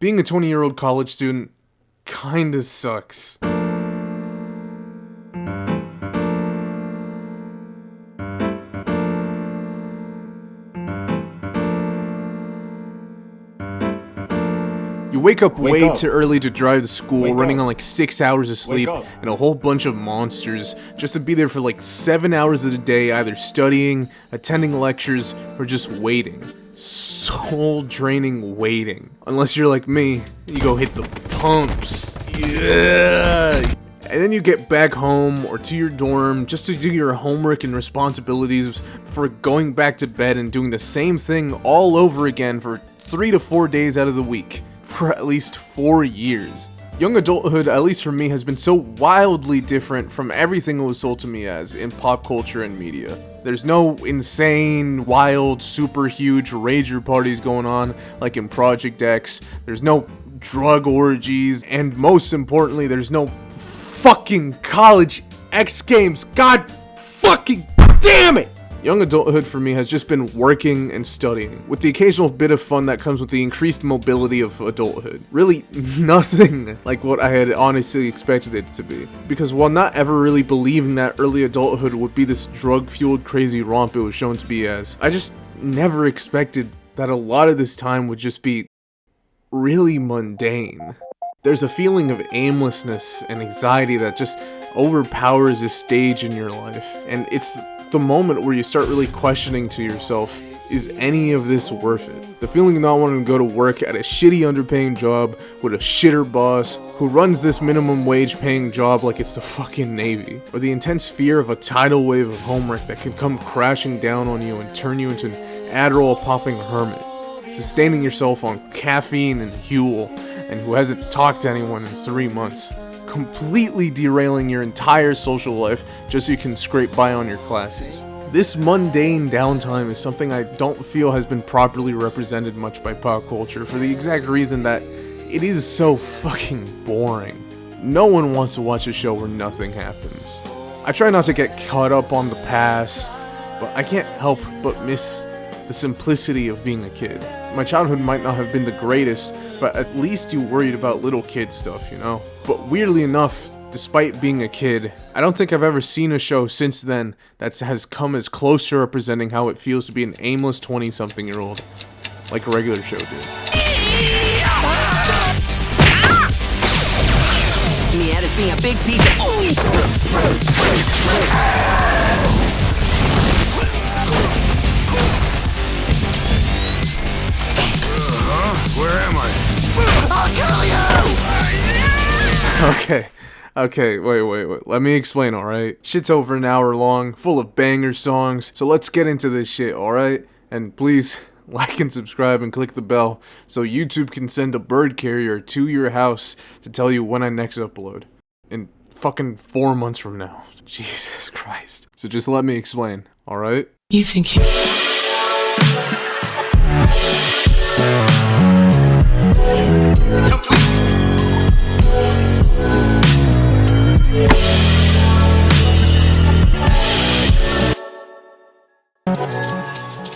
Being a 20-year-old college student kinda sucks. You wake up way too early to drive to school, running on like 6 hours of sleep and a whole bunch of monsters, just to be there for like 7 hours of the day, either studying, attending lectures, or just waiting. Soul draining waiting. Unless you're like me, you go hit the pumps. Yeah! And then you get back home or to your dorm just to do your homework and responsibilities before going back to bed and doing the same thing all over again for 3 to 4 days out of the week. For at least 4 years. Young adulthood, at least for me, has been so wildly different from everything it was sold to me as in pop culture and media. There's no insane, wild, super huge rager parties going on like in Project X. There's no drug orgies, and most importantly, there's no fucking college X Games. God fucking damn it! Young adulthood for me has just been working and studying, with the occasional bit of fun that comes with the increased mobility of adulthood. Really, nothing like what I had honestly expected it to be. Because while not ever really believing that early adulthood would be this drug-fueled crazy romp it was shown to be as, I just never expected that a lot of this time would just be really mundane. There's a feeling of aimlessness and anxiety that just overpowers this stage in your life, and it's the moment where you start really questioning to yourself, is any of this worth it? The feeling of not wanting to go to work at a shitty underpaying job with a shitter boss who runs this minimum wage paying job like it's the fucking Navy, or the intense fear of a tidal wave of homework that can come crashing down on you and turn you into an Adderall popping hermit, sustaining yourself on caffeine and Huel, and who hasn't talked to anyone in 3 months. Completely derailing your entire social life just so you can scrape by on your classes. This mundane downtime is something I don't feel has been properly represented much by pop culture for the exact reason that it is so fucking boring. No one wants to watch a show where nothing happens. I try not to get caught up on the past, but I can't help but miss the simplicity of being a kid. My childhood might not have been the greatest, but at least you worried about little kid stuff, you know? But weirdly enough, despite being a kid, I don't think I've ever seen a show since then that has come as close to representing how it feels to be an aimless 20-something-year-old, like a regular show did. Me at it being a big piece of Where am I? I'll kill you! Okay, wait. Let me explain, alright? Shit's over an hour long, full of banger songs, so let's get into this shit, alright? And please, like and subscribe and click the bell so YouTube can send a bird carrier to your house to tell you when I next upload. In fucking 4 months from now. Jesus Christ. So just let me explain, alright? You think you...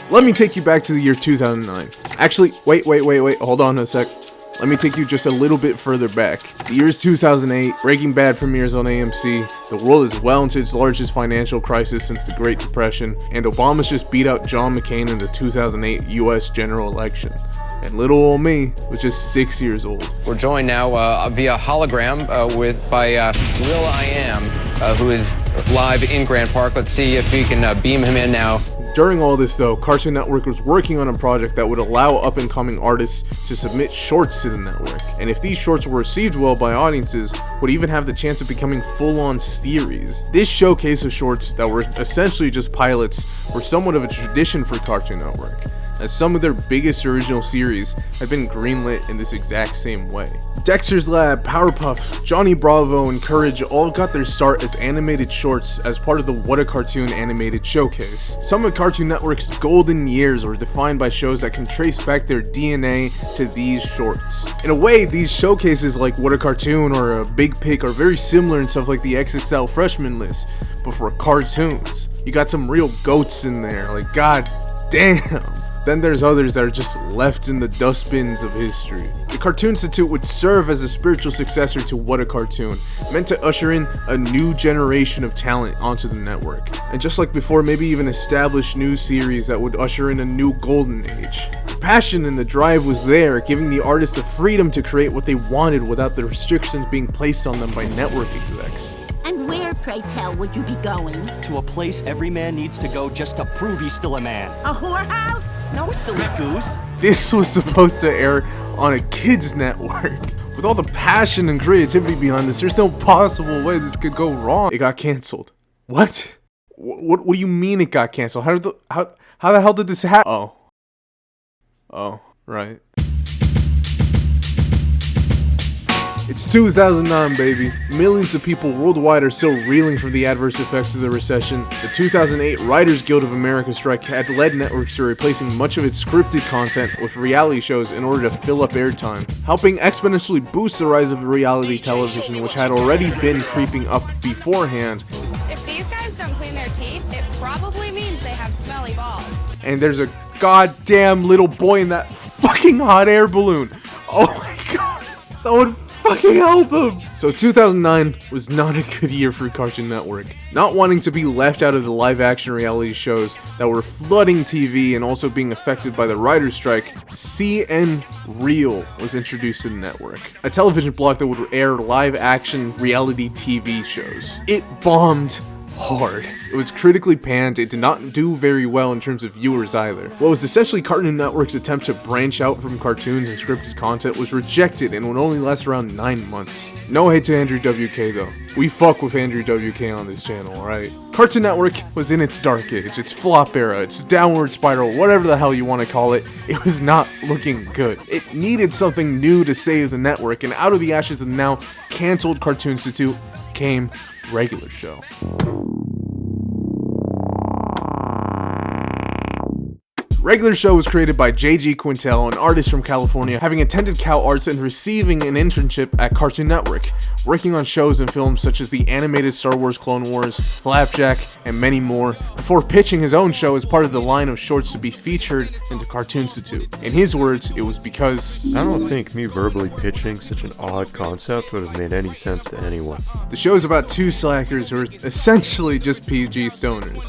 Let me take you back to the year 2009. Actually, wait, hold on a sec. Let me take you just a little bit further back. The year is 2008, Breaking Bad premieres on AMC, the world is well into its largest financial crisis since the Great Depression, and Obama's just beat out John McCain in the 2008 US general election. And little old me was just 6 years old. We're joined now via hologram by will.i.am, who is live in Grant Park. Let's see if we can beam him in now. During all this though, Cartoon Network was working on a project that would allow up-and-coming artists to submit shorts to the network, and if these shorts were received well by audiences, would even have the chance of becoming full-on series. This showcase of shorts that were essentially just pilots were somewhat of a tradition for Cartoon Network, as some of their biggest original series have been greenlit in this exact same way. Dexter's Lab, Powerpuff, Johnny Bravo, and Courage all got their start as animated shorts as part of the What a Cartoon animated showcase. Some of Cartoon Network's golden years were defined by shows that can trace back their DNA to these shorts. In a way, these showcases like What a Cartoon or a Big Pick are very similar in stuff like the XXL freshman list, but for cartoons. You got some real goats in there, like god damn. Then there's others that are just left in the dustbins of history. The Cartoon Institute would serve as a spiritual successor to What a Cartoon, meant to usher in a new generation of talent onto the network. And just like before, maybe even establish new series that would usher in a new golden age. The passion and the drive was there, giving the artists the freedom to create what they wanted without the restrictions being placed on them by network execs. And where, pray tell, would you be going? To a place every man needs to go just to prove he's still a man. A whorehouse? No, silly goose. This was supposed to air on a kids network. With all the passion and creativity behind this, there's no possible way this could go wrong. It got canceled. What? What do you mean it got canceled? How the hell did this happen? Oh, right. It's 2009, baby. Millions of people worldwide are still reeling from the adverse effects of the recession. The 2008 Writers Guild of America strike had led networks to replacing much of its scripted content with reality shows in order to fill up airtime, helping exponentially boost the rise of reality television, which had already been creeping up beforehand. If these guys don't clean their teeth, it probably means they have smelly balls. And there's a goddamn little boy in that fucking hot air balloon. Oh my god. Someone fucking help him! So 2009 was not a good year for Cartoon Network. Not wanting to be left out of the live-action reality shows that were flooding TV and also being affected by the writer's strike, CN Real was introduced to the network. A television block that would air live-action reality TV shows. It bombed hard. It was critically panned. It did not do very well in terms of viewers either. What was essentially Cartoon Network's attempt to branch out from cartoons and scripted content was rejected and would only last around 9 months. No hate to Andrew WK though. We fuck with Andrew WK on this channel, alright? Cartoon Network was in its dark age, its flop era, its downward spiral, whatever the hell you want to call it. It was not looking good. It needed something new to save the network, and out of the ashes of the now cancelled Cartoon Institute came Regular Show. Regular Show was created by J.G. Quintel, an artist from California, having attended Cal Arts and receiving an internship at Cartoon Network, working on shows and films such as the animated Star Wars Clone Wars, Flapjack, and many more, before pitching his own show as part of the line of shorts to be featured in the Cartoon Institute. In his words, it was because I don't think me verbally pitching such an odd concept would have made any sense to anyone. The show is about two slackers who are essentially just PG stoners.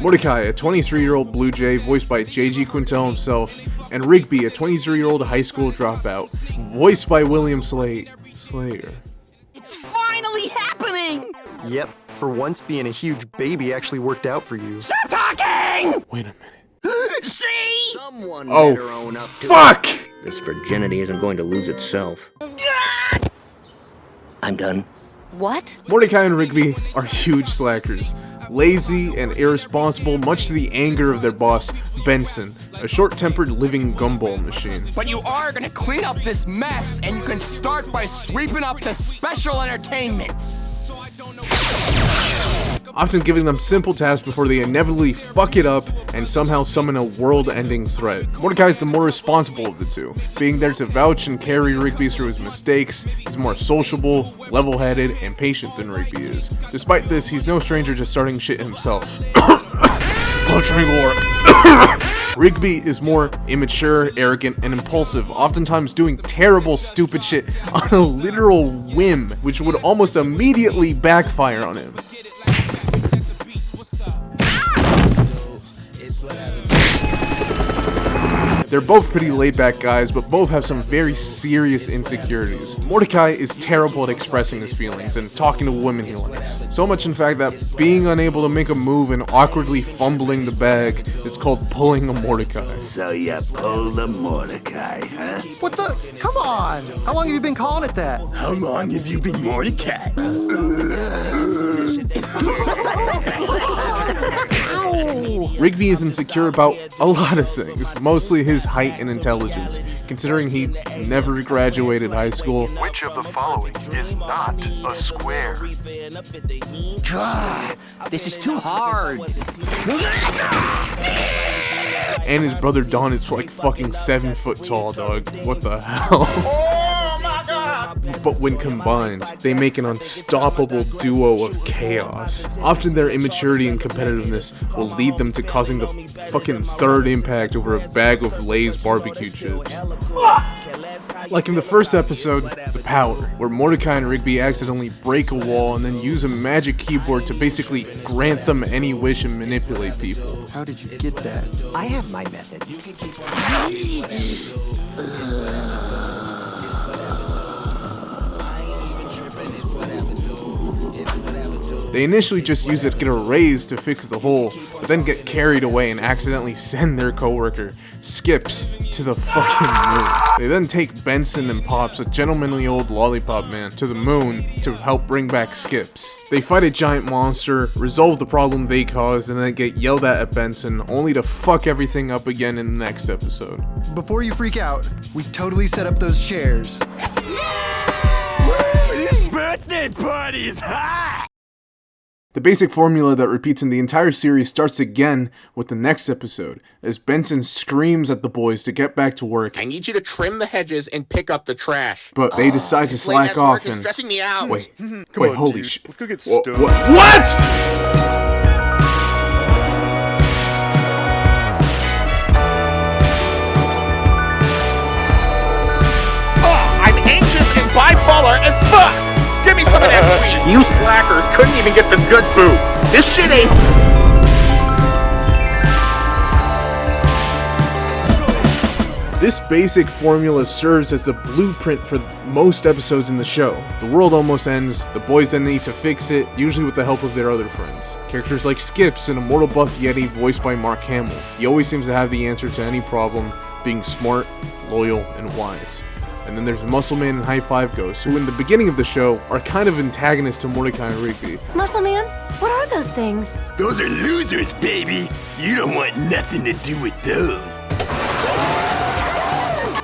MORDECAI, a 23-year-old Blue Jay voiced by J.G. Quintel himself, and Rigby, a 23-year-old high school dropout, voiced by William Slayer. It's finally happening! Yep, for once being a huge baby actually worked out for you. Stop talking! Wait a minute. See? Someone Oh, better own up to fuck! it. This virginity isn't going to lose itself. I'm done. What? MORDECAI and Rigby are huge slackers. Lazy and irresponsible, much to the anger of their boss, Benson, a short-tempered living gumball machine. But you are gonna clean up this mess, and you can start by sweeping up the special entertainment. Often giving them simple tasks before they inevitably fuck it up and somehow summon a world-ending threat. MORDECAI is the more responsible of the two, being there to vouch and carry Rigby through his mistakes. He's more sociable, level-headed, and patient than Rigby is. Despite this, he's no stranger to starting shit himself. Blood Triangle Rigby is more immature, arrogant, and impulsive, oftentimes doing terrible, stupid shit on a literal whim, which would almost immediately backfire on him. They're both pretty laid-back guys, but both have some very serious insecurities. MORDECAI is terrible at expressing his feelings and talking to women he likes. So much in fact that being unable to make a move and awkwardly fumbling the bag is called pulling a MORDECAI. So you pulled a MORDECAI, huh? What the? Come on! How long have you been calling it that? How long have you been MORDECAI? Rigby is insecure about a lot of things, mostly his height and intelligence, considering he never graduated high school. Which of the following is not a square? God, this is too hard. And his brother Don is like fucking 7 foot tall, dog. What the hell? But when combined, they make an unstoppable duo of chaos. Often their immaturity and competitiveness will lead them to causing the fucking third impact over a bag of Lay's barbecue chips. Like in the first episode, The Power, where Mordecai and Rigby accidentally break a wall and then use a magic keyboard to basically grant them any wish and manipulate people. How did you get that? I have my methods. They initially just use it to get a raise to fix the hole, but then get carried away and accidentally send their coworker, Skips, to the fucking moon. They then take Benson and Pops, a gentlemanly old lollipop man, to the moon to help bring back Skips. They fight a giant monster, resolve the problem they caused, and then get yelled at Benson, only to fuck everything up again in the next episode. Before you freak out, we totally set up those chairs. This birthday party is hot! The basic formula that repeats in the entire series starts again with the next episode, as Benson screams at the boys to get back to work. I need you to trim the hedges and pick up the trash. But they decide to slack off and... stressing me out. Wait, Come wait, on, holy dude. shit. Let's go get stoned. What? I'm anxious and bipolar as fuck! Give me some of that weed! You slackers couldn't even get the good boob! This shit ain't... This basic formula serves as the blueprint for most episodes in the show. The world almost ends, the boys then need to fix it, usually with the help of their other friends. Characters like Skips, an immortal buff Yeti voiced by Mark Hamill. He always seems to have the answer to any problem, being smart, loyal, and wise. And then there's Muscle Man and High Five Ghost, who in the beginning of the show are kind of antagonists to Mordecai and Rigby. Muscle Man, what are those things? Those are losers, baby! You don't want nothing to do with those.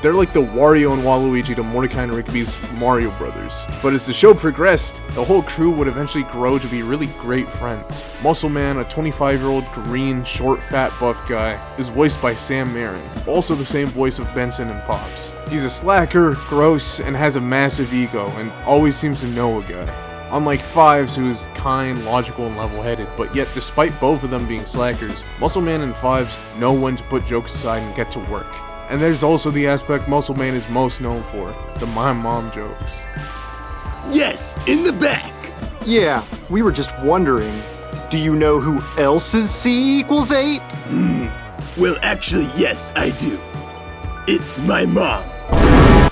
They're like the Wario and Waluigi to Mordecai and Rigby's Mario Brothers. But as the show progressed, the whole crew would eventually grow to be really great friends. Muscle Man, a 25-year-old green, short, fat, buff guy, is voiced by Sam Marin, also the same voice of Benson and Pops. He's a slacker, gross, and has a massive ego, and always seems to know a guy. Unlike Fives, who is kind, logical, and level-headed, but yet despite both of them being slackers, Muscle Man and Fives know when to put jokes aside and get to work. And there's also the aspect Muscle Man is most known for, the my mom jokes. Yes, in the back! Yeah, we were just wondering. Do you know who else's C equals 8? Well, actually, yes, I do. It's my mom.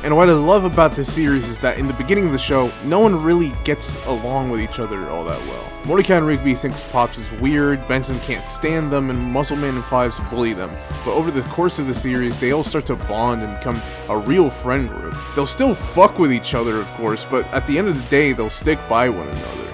And what I love about this series is that in the beginning of the show, no one really gets along with each other all that well. Mordecai and Rigby thinks Pops is weird, Benson can't stand them, and Muscle Man and Fives bully them. But over the course of the series, they all start to bond and become a real friend group. They'll still fuck with each other, of course, but at the end of the day, they'll stick by one another.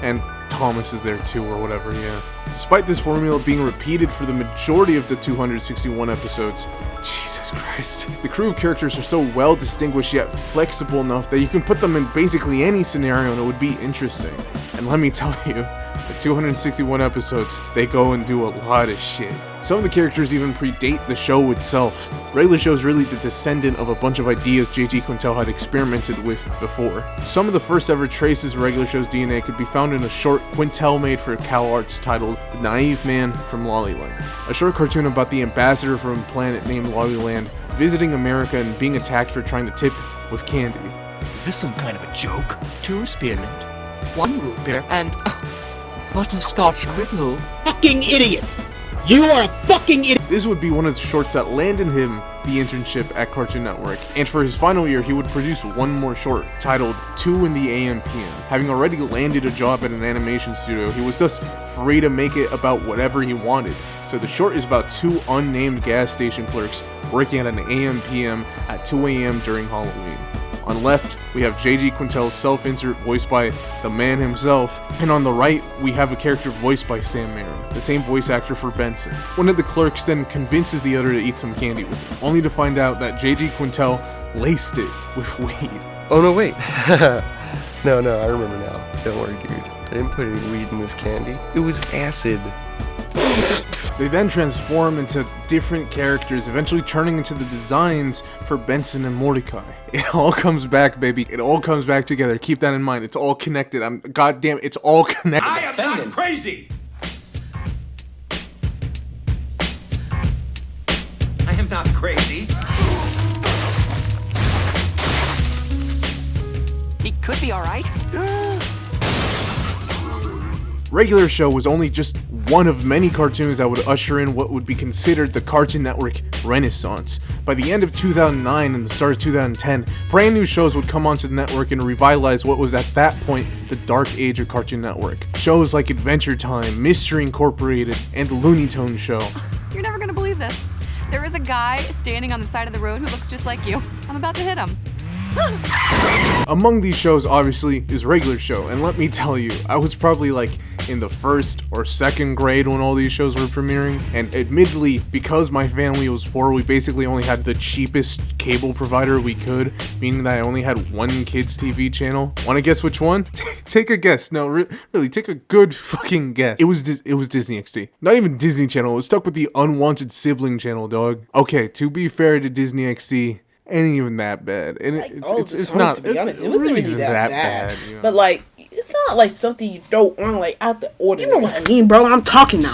And Thomas is there too, or whatever, yeah. Despite this formula being repeated for the majority of the 261 episodes, Jesus Christ. The crew of characters are so well distinguished yet flexible enough that you can put them in basically any scenario and it would be interesting. And let me tell you, the 261 episodes, they go and do a lot of shit. Some of the characters even predate the show itself. Regular Show is really the descendant of a bunch of ideas J.G. Quintel had experimented with before. Some of the first ever traces of Regular Show's DNA could be found in a short Quintel made for Cal Arts titled The Naive Man from Lollyland, a short cartoon about the ambassador from a planet named Lollyland visiting America and being attacked for trying to tip with candy. Is this some kind of a joke? 2 spearmint, 1 root beer, and butterscotch brittle. Fucking idiot! You are a fucking idiot! This would be one of the shorts that landed him the internship at Cartoon Network, and for his final year he would produce one more short titled 2 in the AM PM. Having already landed a job at an animation studio, he was thus free to make it about whatever he wanted. So the short is about 2 unnamed gas station clerks working at an AM PM at 2 AM during Halloween. On left, we have J.G. Quintel's self-insert voiced by the man himself, and on the right, we have a character voiced by Sam Marin, the same voice actor for Benson. One of the clerks then convinces the other to eat some candy with him, only to find out that J.G. Quintel laced it with weed. Oh no, wait. No, I remember now. Don't worry, dude. I didn't put any weed in this candy. It was acid. They then transform into different characters, eventually turning into the designs for Benson and Mordecai. It all comes back, baby. It all comes back together. Keep that in mind. It's all connected. Goddamn, it's all connected. I am not crazy! I am not crazy. Could be alright. Regular Show was only just one of many cartoons that would usher in what would be considered the Cartoon Network renaissance. By the end of 2009 and the start of 2010, brand new shows would come onto the network and revitalize what was at that point the dark age of Cartoon Network. Shows like Adventure Time, Mystery Incorporated, and The Looney Tunes Show. You're never gonna believe this. There is a guy standing on the side of the road who looks just like you. I'm about to hit him. Among these shows, obviously, is Regular Show, and let me tell you, I was probably like in the first or second grade when all these shows were premiering, and admittedly, because my family was poor, we basically only had the cheapest cable provider we could, meaning that I only had one kids TV channel. Want to guess which one? Take a guess. No, really, take a good fucking guess. It was Disney XD. Not even Disney Channel, it was stuck with the unwanted sibling channel, dog. Okay, to be fair to Disney XD, ain't even that bad, and like, it's not. To be honest, it it wasn't really really isn't that bad. bad. You know? But like, it's not like something you throw on like out the ordinary. You know what I mean, bro? I'm talking now.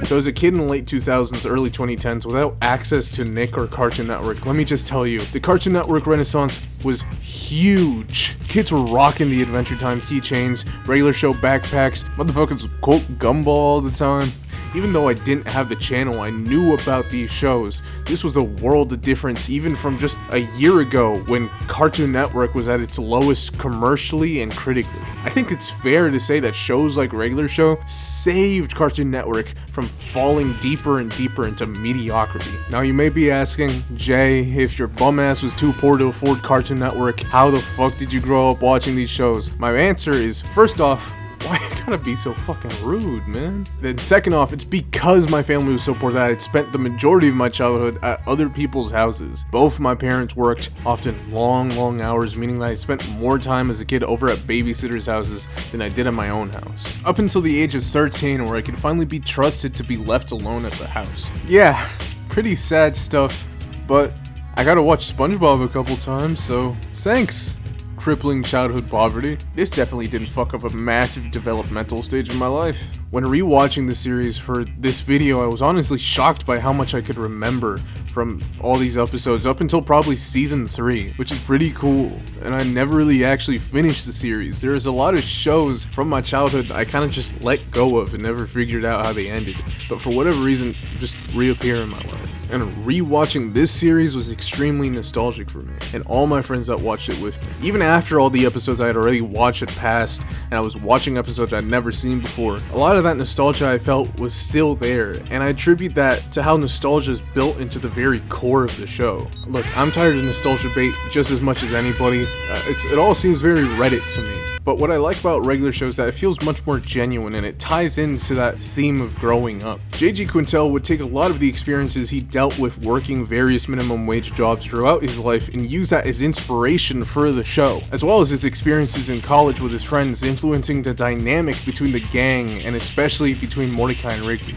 So as a kid in the late 2000s, early 2010s, without access to Nick or Cartoon Network, let me just tell you, the Cartoon Network renaissance was huge. Kids were rocking the Adventure Time keychains, Regular Show backpacks, motherfuckers would quote Gumball all the time. Even though I didn't have the channel, I knew about these shows. This was a world of difference even from just a year ago when Cartoon Network was at its lowest commercially and critically. I think it's fair to say that shows like Regular Show saved Cartoon Network from falling deeper and deeper into mediocrity. Now you may be asking, Jay, if your bum ass was too poor to afford Cartoon Network, how the fuck did you grow up watching these shows? My answer is, first off, why you gotta be so fucking rude, man? Then second off, it's because my family was so poor that I'd spent the majority of my childhood at other people's houses. Both my parents worked, often long hours, meaning that I spent more time as a kid over at babysitters' houses than I did at my own house. Up until the age of 13, where I could finally be trusted to be left alone at the house. Yeah, pretty sad stuff, but I gotta watch SpongeBob a couple times, so thanks. Crippling childhood poverty. This definitely didn't fuck up a massive developmental stage in my life. When rewatching the series for this video, I was honestly shocked by how much I could remember from all these episodes up until probably season 3, which is pretty cool. And I never really actually finished the series. There is a lot of shows from my childhood I kind of just let go of and never figured out how they ended, but for whatever reason just reappear in my life. And rewatching this series was extremely nostalgic for me and all my friends that watched it with me. Even after all the episodes I had already watched had passed and I was watching episodes I'd never seen before, a lot of that nostalgia I felt was still there, and I attribute that to how nostalgia is built into the very core of the show. Look, I'm tired of nostalgia bait just as much as anybody. It all seems very Reddit to me. But what I like about Regular Show is that it feels much more genuine and it ties into that theme of growing up. J.G. Quintel would take a lot of the experiences he dealt with working various minimum wage jobs throughout his life and use that as inspiration for the show, as well as his experiences in college with his friends, influencing the dynamic between the gang and especially between Mordecai and Rigby.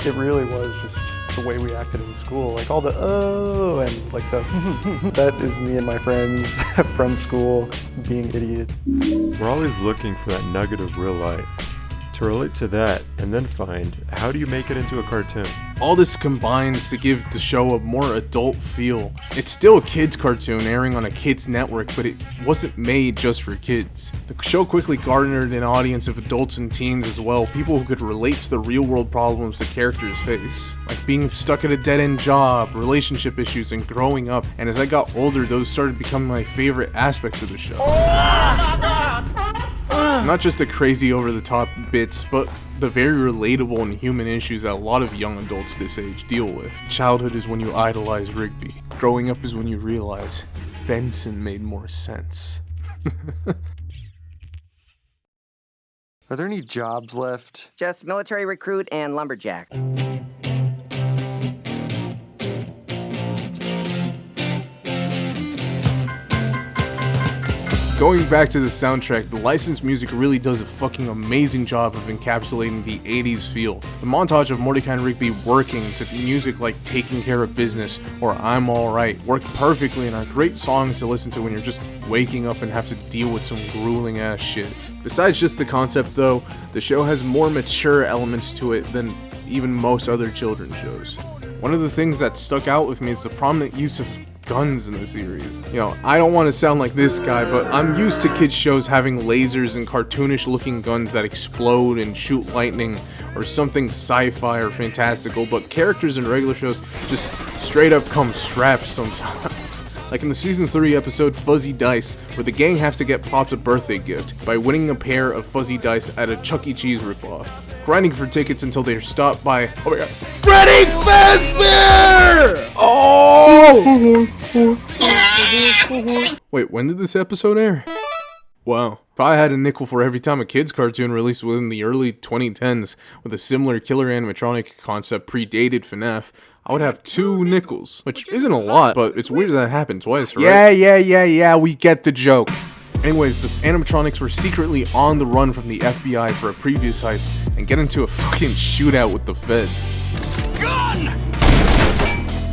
It really was just the way we acted in school, like all the oh and like the that is me and my friends from school being idiots. We're always looking for that nugget of real life. To relate to that and then find, how do you make it into a cartoon? All this combines to give the show a more adult feel. It's still a kids cartoon airing on a kids network, but it wasn't made just for kids. The show quickly garnered an audience of adults and teens as well, people who could relate to the real world problems the characters face, like being stuck at a dead-end job, relationship issues, and growing up. And as I got older, those started becoming my favorite aspects of the show. Not just the crazy over-the-top bits, but the very relatable and human issues that a lot of young adults this age deal with. Childhood is when you idolize Rigby. Growing up is when you realize Benson made more sense. Are there any jobs left? Just military recruit and lumberjack. Going back to the soundtrack, the licensed music really does a fucking amazing job of encapsulating the 80s feel. The montage of Mordecai and Rigby working to music like Taking Care of Business or I'm Alright work perfectly and are great songs to listen to when you're just waking up and have to deal with some grueling ass shit. Besides just the concept though, the show has more mature elements to it than even most other children's shows. One of the things that stuck out with me is the prominent use of guns in the series. You know, I don't want to sound like this guy, but I'm used to kids shows having lasers and cartoonish looking guns that explode and shoot lightning, or something sci-fi or fantastical, but characters in regular shows just straight up come strapped sometimes. Like in the season 3 episode Fuzzy Dice, where the gang have to get Pops a birthday gift by winning a pair of fuzzy dice at a Chuck E. Cheese ripoff, grinding for tickets until they're stopped by, oh my god, Freddy Fazbear! Oh! Wait, when did this episode air? Wow. If I had a nickel for every time a kids cartoon released within the early 2010s with a similar killer animatronic concept predated FNAF, I would have 2 nickels, which isn't a lot, but it's weird that happened twice, right? Yeah, we get the joke. Anyways, the animatronics were secretly on the run from the FBI for a previous heist and get into a fucking shootout with the feds. Gun!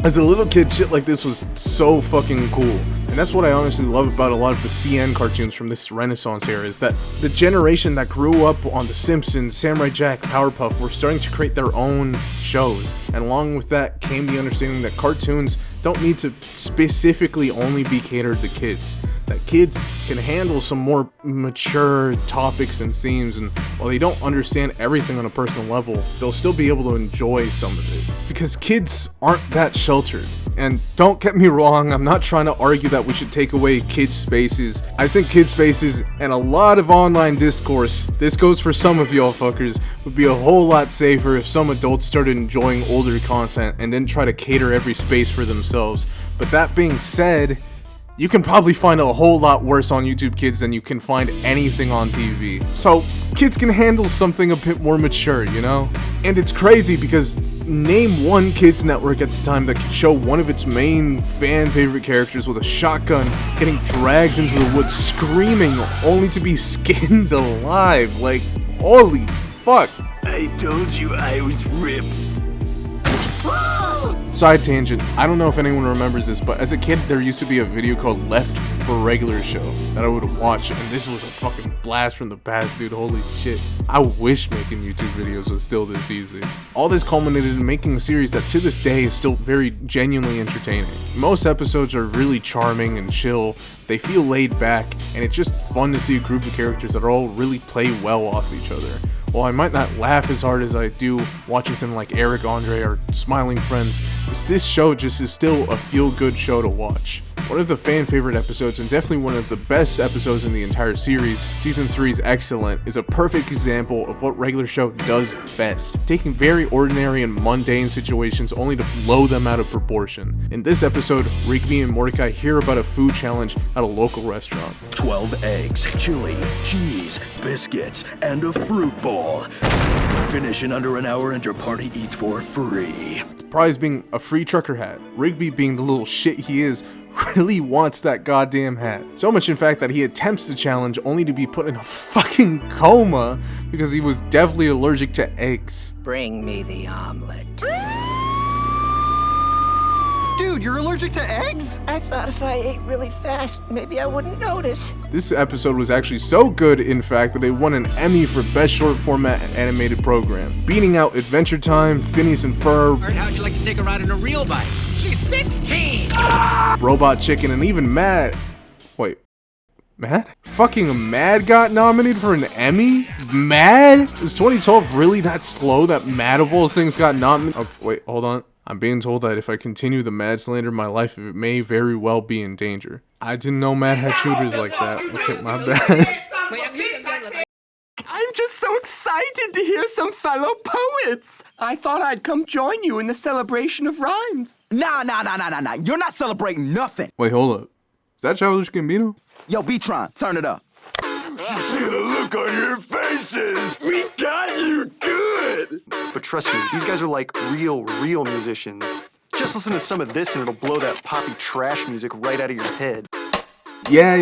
As a little kid, shit like this was so fucking cool. And that's what I honestly love about a lot of the CN cartoons from this Renaissance era, is that the generation that grew up on The Simpsons, Samurai Jack, Powerpuff were starting to create their own shows. And along with that came the understanding that cartoons don't need to specifically only be catered to kids. That kids can handle some more mature topics and themes, and while they don't understand everything on a personal level, they'll still be able to enjoy some of it. Because kids aren't that sheltered. And don't get me wrong, I'm not trying to argue that we should take away kids' spaces. I think kids' spaces and a lot of online discourse, this goes for some of y'all fuckers, would be a whole lot safer if some adults started enjoying older content and then try to cater every space for themselves. But that being said, you can probably find a whole lot worse on YouTube Kids than you can find anything on TV. So, kids can handle something a bit more mature, you know? And it's crazy because name one kids network at the time that could show one of its main fan favorite characters with a shotgun getting dragged into the woods screaming only to be skinned alive. Like, holy fuck. I told you I was ripped. Side tangent, I don't know if anyone remembers this, but as a kid there used to be a video called Left for Regular Show that I would watch, and this was a fucking blast from the past, dude. Holy shit. I wish making YouTube videos was still this easy. All this culminated in making a series that to this day is still very genuinely entertaining. Most episodes are really charming and chill, they feel laid back, and it's just fun to see a group of characters that all really play well off each other. While I might not laugh as hard as I do watching something like Eric Andre or Smiling Friends, this show just is still a feel-good show to watch. One of the fan favorite episodes, and definitely one of the best episodes in the entire series, Season 3's Excellent, is a perfect example of what regular show does best, taking very ordinary and mundane situations only to blow them out of proportion. In this episode, Rigby and Mordecai hear about a food challenge at a local restaurant. 12 eggs, chili, cheese, biscuits, and a fruit bowl. Finish in under an hour and your party eats for free. The prize being a free trucker hat. Rigby, being the little shit he is, really wants that goddamn hat. So much in fact that he attempts the challenge only to be put in a fucking coma because he was definitely allergic to eggs. Bring me the omelet. Dude, you're allergic to eggs? I thought if I ate really fast, maybe I wouldn't notice. This episode was actually so good, in fact, that they won an Emmy for Best Short Format Animated Program, beating out Adventure Time, Phineas and Ferb, How'd you like to take a ride in a real bike? She's 16! Robot Chicken, and even Mad. Wait. Mad? Fucking Mad got nominated for an Emmy? Mad? Is 2012 really that slow that Mad of all things got nominated? Oh, wait, hold on. I'm being told that if I continue the Mad slander, my life it may very well be in danger. I didn't know Mad had shooters like that. Okay, my bad. I'm just so excited to hear some fellow poets. I thought I'd come join you in the celebration of rhymes. Nah. You're not celebrating nothing. Wait, hold up. Is that Childish Gambino? Yo, B-Tron, turn it up. You see the look on your faces. We got you good. But trust me, these guys are like real musicians. Just listen to some of this and it'll blow that poppy trash music right out of your head. Yeah.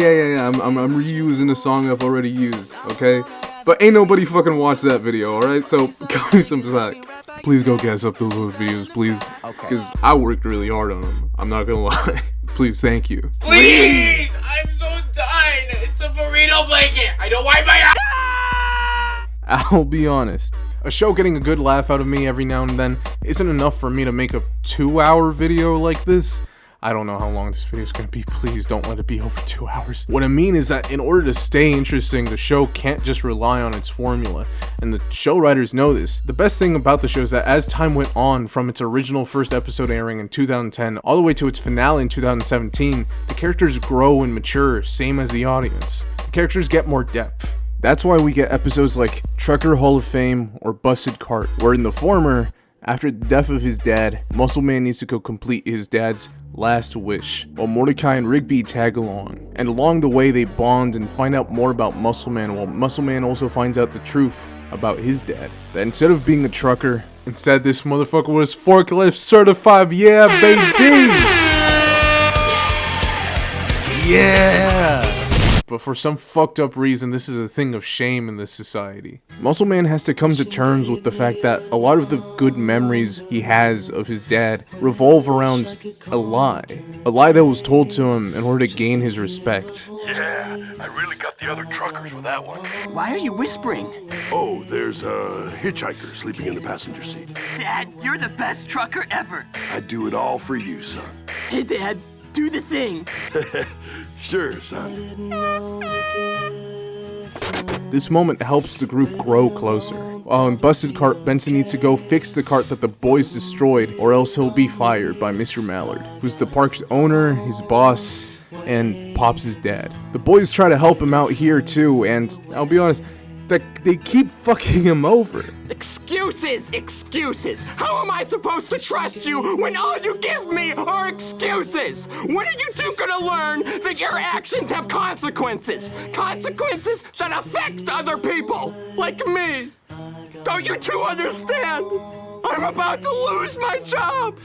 I'm reusing a song I've already used, okay? But ain't nobody fucking watch that video, alright? So, cut me some slack. Please go gas up those videos, please. Because I worked really hard on them. I'm not gonna lie. Please, thank you. Please! I'm so done! It's a burrito blanket! I don't wipe my eye! I'll be honest. A show getting a good laugh out of me every now and then isn't enough for me to make a 2-hour video like this. I don't know how long this video is gonna be. Please don't let it be over 2 hours. What I mean is that in order to stay interesting, the show can't just rely on its formula, and the show writers know this. The best thing about the show is that as time went on, from its original first episode airing in 2010 all the way to its finale in 2017, the characters grow and mature, same as the audience. The characters get more depth. That's why we get episodes like Trucker Hall of Fame or Busted Cart, where in the former, after the death of his dad, Muscle Man needs to go complete his dad's last wish, while Mordecai and Rigby tag along. And along the way they bond and find out more about Muscle Man, while Muscle Man also finds out the truth about his dad. That instead of being a trucker, instead this motherfucker was forklift certified, yeah baby! Yeah! But for some fucked up reason, this is a thing of shame in this society. Muscle Man has to come to terms with the fact that a lot of the good memories he has of his dad revolve around a lie. A lie that was told to him in order to gain his respect. Yeah, I really got the other truckers with that one. Why are you whispering? Oh, there's a hitchhiker sleeping in the passenger seat. Dad, you're the best trucker ever. I'd do it all for you, son. Hey, Dad, do the thing. Sure, son. This moment helps the group grow closer. While in Busted Cart, Benson needs to go fix the cart that the boys destroyed, or else he'll be fired by Mr. Mallard, who's the park's owner, his boss, and Pops' dad. The boys try to help him out here too, and I'll be honest, they keep fucking him over. Excuses! Excuses! How am I supposed to trust you when all you give me are excuses? When are you two gonna learn that your actions have consequences? Consequences that affect other people, like me! Don't you two understand? I'm about to lose my job!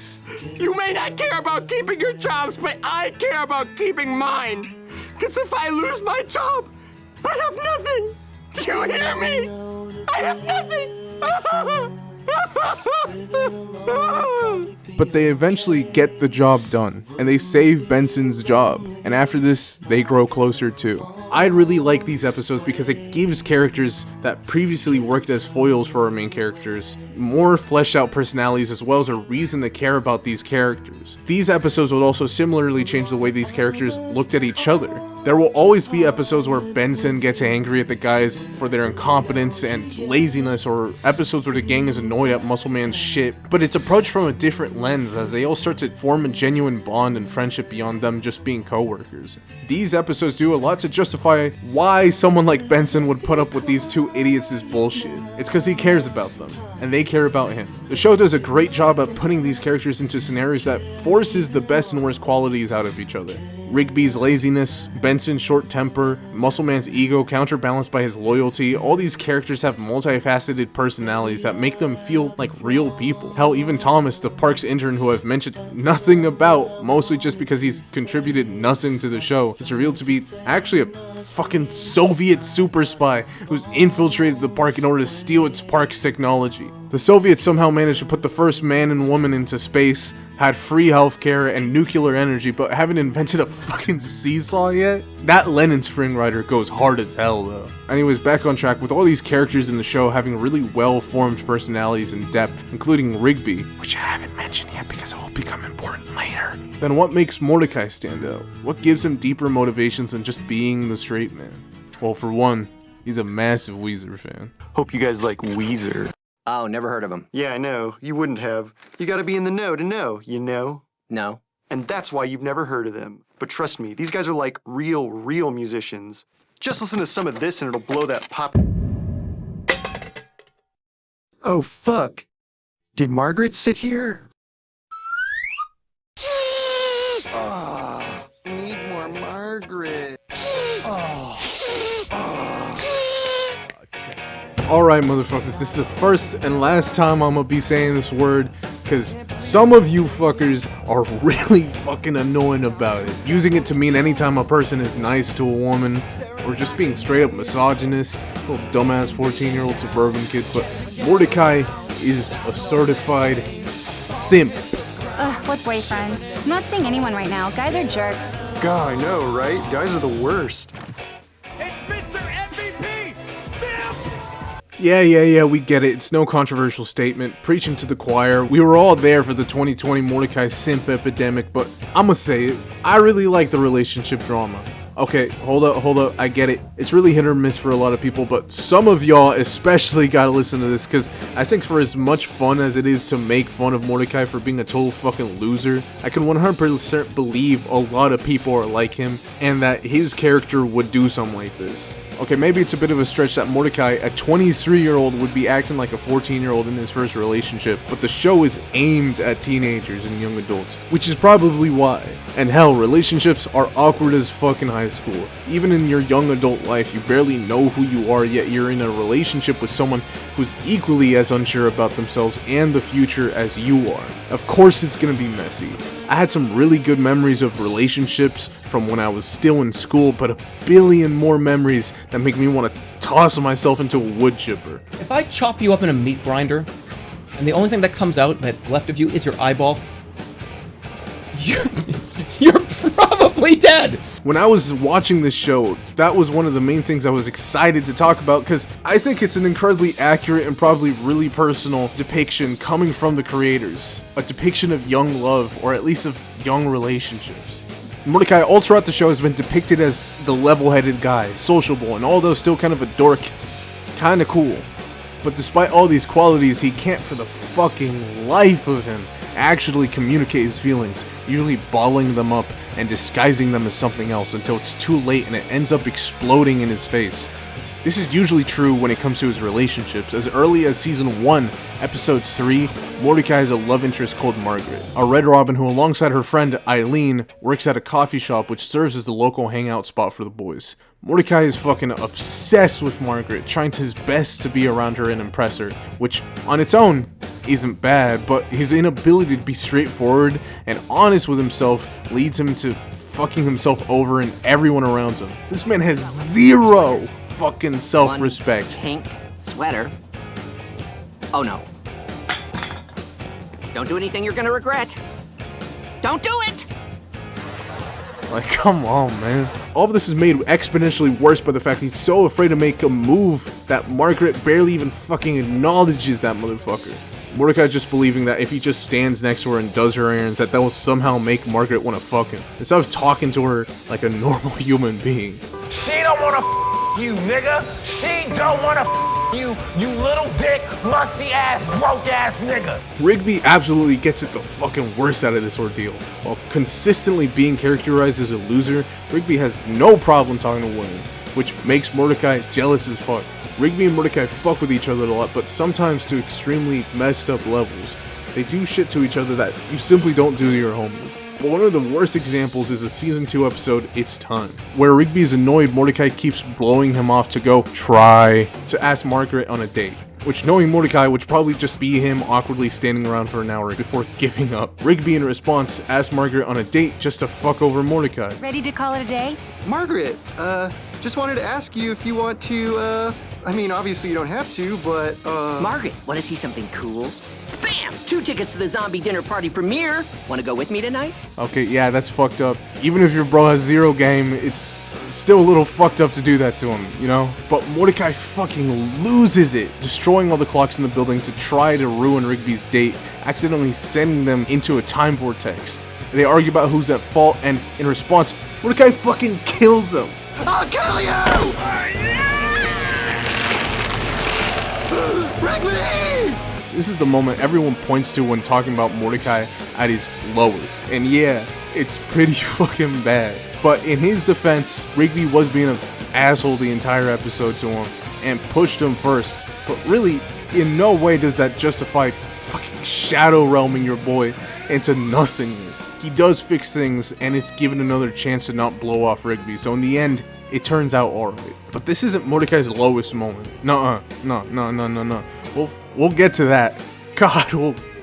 You may not care about keeping your jobs, but I care about keeping mine! Because if I lose my job, I have nothing! Do you hear me? I have nothing! But they eventually get the job done, and they save Benson's job, and after this, they grow closer too. I really like these episodes because it gives characters that previously worked as foils for our main characters more fleshed out personalities, as well as a reason to care about these characters. These episodes would also similarly change the way these characters looked at each other. There will always be episodes where Benson gets angry at the guys for their incompetence and laziness, or episodes where the gang is annoyed at Muscle Man's shit, but it's approached from a different lens as they all start to form a genuine bond and friendship beyond them just being co-workers. These episodes do a lot to justify why someone like Benson would put up with these two idiots' bullshit. It's because he cares about them, and they care about him. The show does a great job at putting these characters into scenarios that forces the best and worst qualities out of each other. Rigby's laziness, Benson's short temper, Muscle Man's ego counterbalanced by his loyalty, all these characters have multifaceted personalities that make them feel like real people. Hell, even Thomas, the park's intern who I've mentioned nothing about, mostly just because he's contributed nothing to the show, is revealed to be actually a fucking Soviet super spy who's infiltrated the park in order to steal its park's technology. The Soviets somehow managed to put the first man and woman into space, had free healthcare and nuclear energy, but haven't invented a fucking seesaw yet? That Lenin Spring Rider goes hard as hell though. Anyways, back on track, with all these characters in the show having really well-formed personalities and depth, including Rigby, which I haven't mentioned yet because it will become important later, then what makes Mordecai stand out? What gives him deeper motivations than just being the straight man? Well, for one, he's a massive Weezer fan. Hope you guys like Weezer. Oh, never heard of him. Yeah, I know. You wouldn't have. You gotta be in the know to know, you know? No. And that's why you've never heard of them. But trust me, these guys are like real musicians. Just listen to some of this and it'll blow that pop. Oh, fuck. Did Margaret sit here? Oh, I need more Margaret. Alright motherfuckers, this is the first and last time I'm gonna be saying this word, because some of you fuckers are really fucking annoying about it. Using it to mean anytime a person is nice to a woman, or just being straight up misogynist, little dumbass 14-year-old suburban kids, but Mordecai is a certified simp. Ugh, what boyfriend? I'm not seeing anyone right now. Guys are jerks. God, I know, right? Guys are the worst. Yeah, we get it. It's no controversial statement. Preaching to the choir. We were all there for the 2020 Mordecai simp epidemic, but I'ma say it. I really like the relationship drama. Okay, hold up, I get it. It's really hit or miss for a lot of people, but some of y'all especially gotta listen to this, because I think for as much fun as it is to make fun of Mordecai for being a total fucking loser, I can 100% believe a lot of people are like him, and that his character would do something like this. Okay, maybe it's a bit of a stretch that Mordecai, a 23-year-old, would be acting like a 14-year-old in his first relationship, but the show is aimed at teenagers and young adults, which is probably why. And hell, relationships are awkward as fuck in high school. Even in your young adult life, you barely know who you are, yet you're in a relationship with someone who's equally as unsure about themselves and the future as you are. Of course it's gonna be messy. I had some really good memories of relationships from when I was still in school, but a billion more memories that make me want to toss myself into a wood chipper. If I chop you up in a meat grinder, and the only thing that comes out that's left of you is your eyeball, you're probably dead! When I was watching this show, that was one of the main things I was excited to talk about, because I think it's an incredibly accurate and probably really personal depiction coming from the creators. A depiction of young love, or at least of young relationships. Mordecai all throughout the show has been depicted as the level-headed guy, sociable, and although still kind of a dork, kinda cool. But despite all these qualities, he can't for the fucking life of him actually communicate his feelings, usually balling them up and disguising them as something else until it's too late and it ends up exploding in his face. This is usually true when it comes to his relationships. As early as season 1, episode 3, Mordecai has a love interest called Margaret, a Red Robin who alongside her friend Eileen works at a coffee shop which serves as the local hangout spot for the boys. Mordecai is fucking obsessed with Margaret, trying his best to be around her and impress her, which on its own isn't bad, but his inability to be straightforward and honest with himself leads him to fucking himself over and everyone around him. This man has zero fucking self-respect. Pink sweater. Oh no. Don't do anything you're gonna regret. Don't do it! Like, come on, man. All of this is made exponentially worse by the fact he's so afraid to make a move that Margaret barely even fucking acknowledges that motherfucker. Mordecai just believing that if he just stands next to her and does her errands, that will somehow make Margaret want to fuck him, instead of talking to her like a normal human being. She don't wanna you, nigga. She don't wanna you, you little dick, musty ass, broke ass nigga. Rigby absolutely gets it the fucking worst out of this ordeal. While consistently being characterized as a loser, Rigby has no problem talking to women, which makes Mordecai jealous as fuck. Rigby and Mordecai fuck with each other a lot, but sometimes to extremely messed up levels. They do shit to each other that you simply don't do to your homies. But one of the worst examples is a season 2 episode, It's Time, where Rigby is annoyed Mordecai keeps blowing him off to go try to ask Margaret on a date. Which, knowing Mordecai, would probably just be him awkwardly standing around for an hour before giving up. Rigby, in response, asks Margaret on a date just to fuck over Mordecai. Ready to call it a day? Margaret, just wanted to ask you if you want to, I mean, obviously you don't have to, but, Margaret, wanna see something cool? Bam! 2 tickets to the zombie dinner party premiere. Wanna go with me tonight? Okay, yeah, that's fucked up. Even if your bro has zero game, it's still a little fucked up to do that to him, you know? But Mordecai fucking loses it, destroying all the clocks in the building to try to ruin Rigby's date, accidentally sending them into a time vortex. They argue about who's at fault, and in response, Mordecai fucking kills him. I'll kill you! Rigby! This is the moment everyone points to when talking about Mordecai at his lowest. And yeah, it's pretty fucking bad. But in his defense, Rigby was being an asshole the entire episode to him and pushed him first. But really, in no way does that justify fucking shadow realming your boy into nothingness. He does fix things and is given another chance to not blow off Rigby. So in the end, it turns out alright. But this isn't Mordecai's lowest moment. No. We'll get to that. God,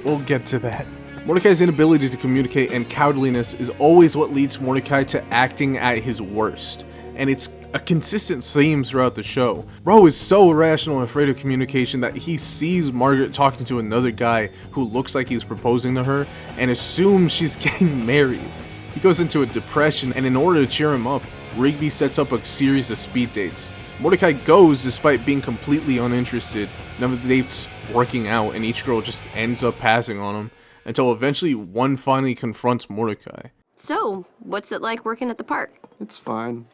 we'll get to that. Mordecai's inability to communicate and cowardliness is always what leads Mordecai to acting at his worst. And it's a consistent theme throughout the show. Bro is so irrational and afraid of communication that he sees Margaret talking to another guy who looks like he's proposing to her and assumes she's getting married. He goes into a depression, and in order to cheer him up, Rigby sets up a series of speed dates. Mordecai goes despite being completely uninterested. None of the dates working out, and each girl just ends up passing on him until eventually one finally confronts Mordecai. So, what's it like working at the park? It's fine.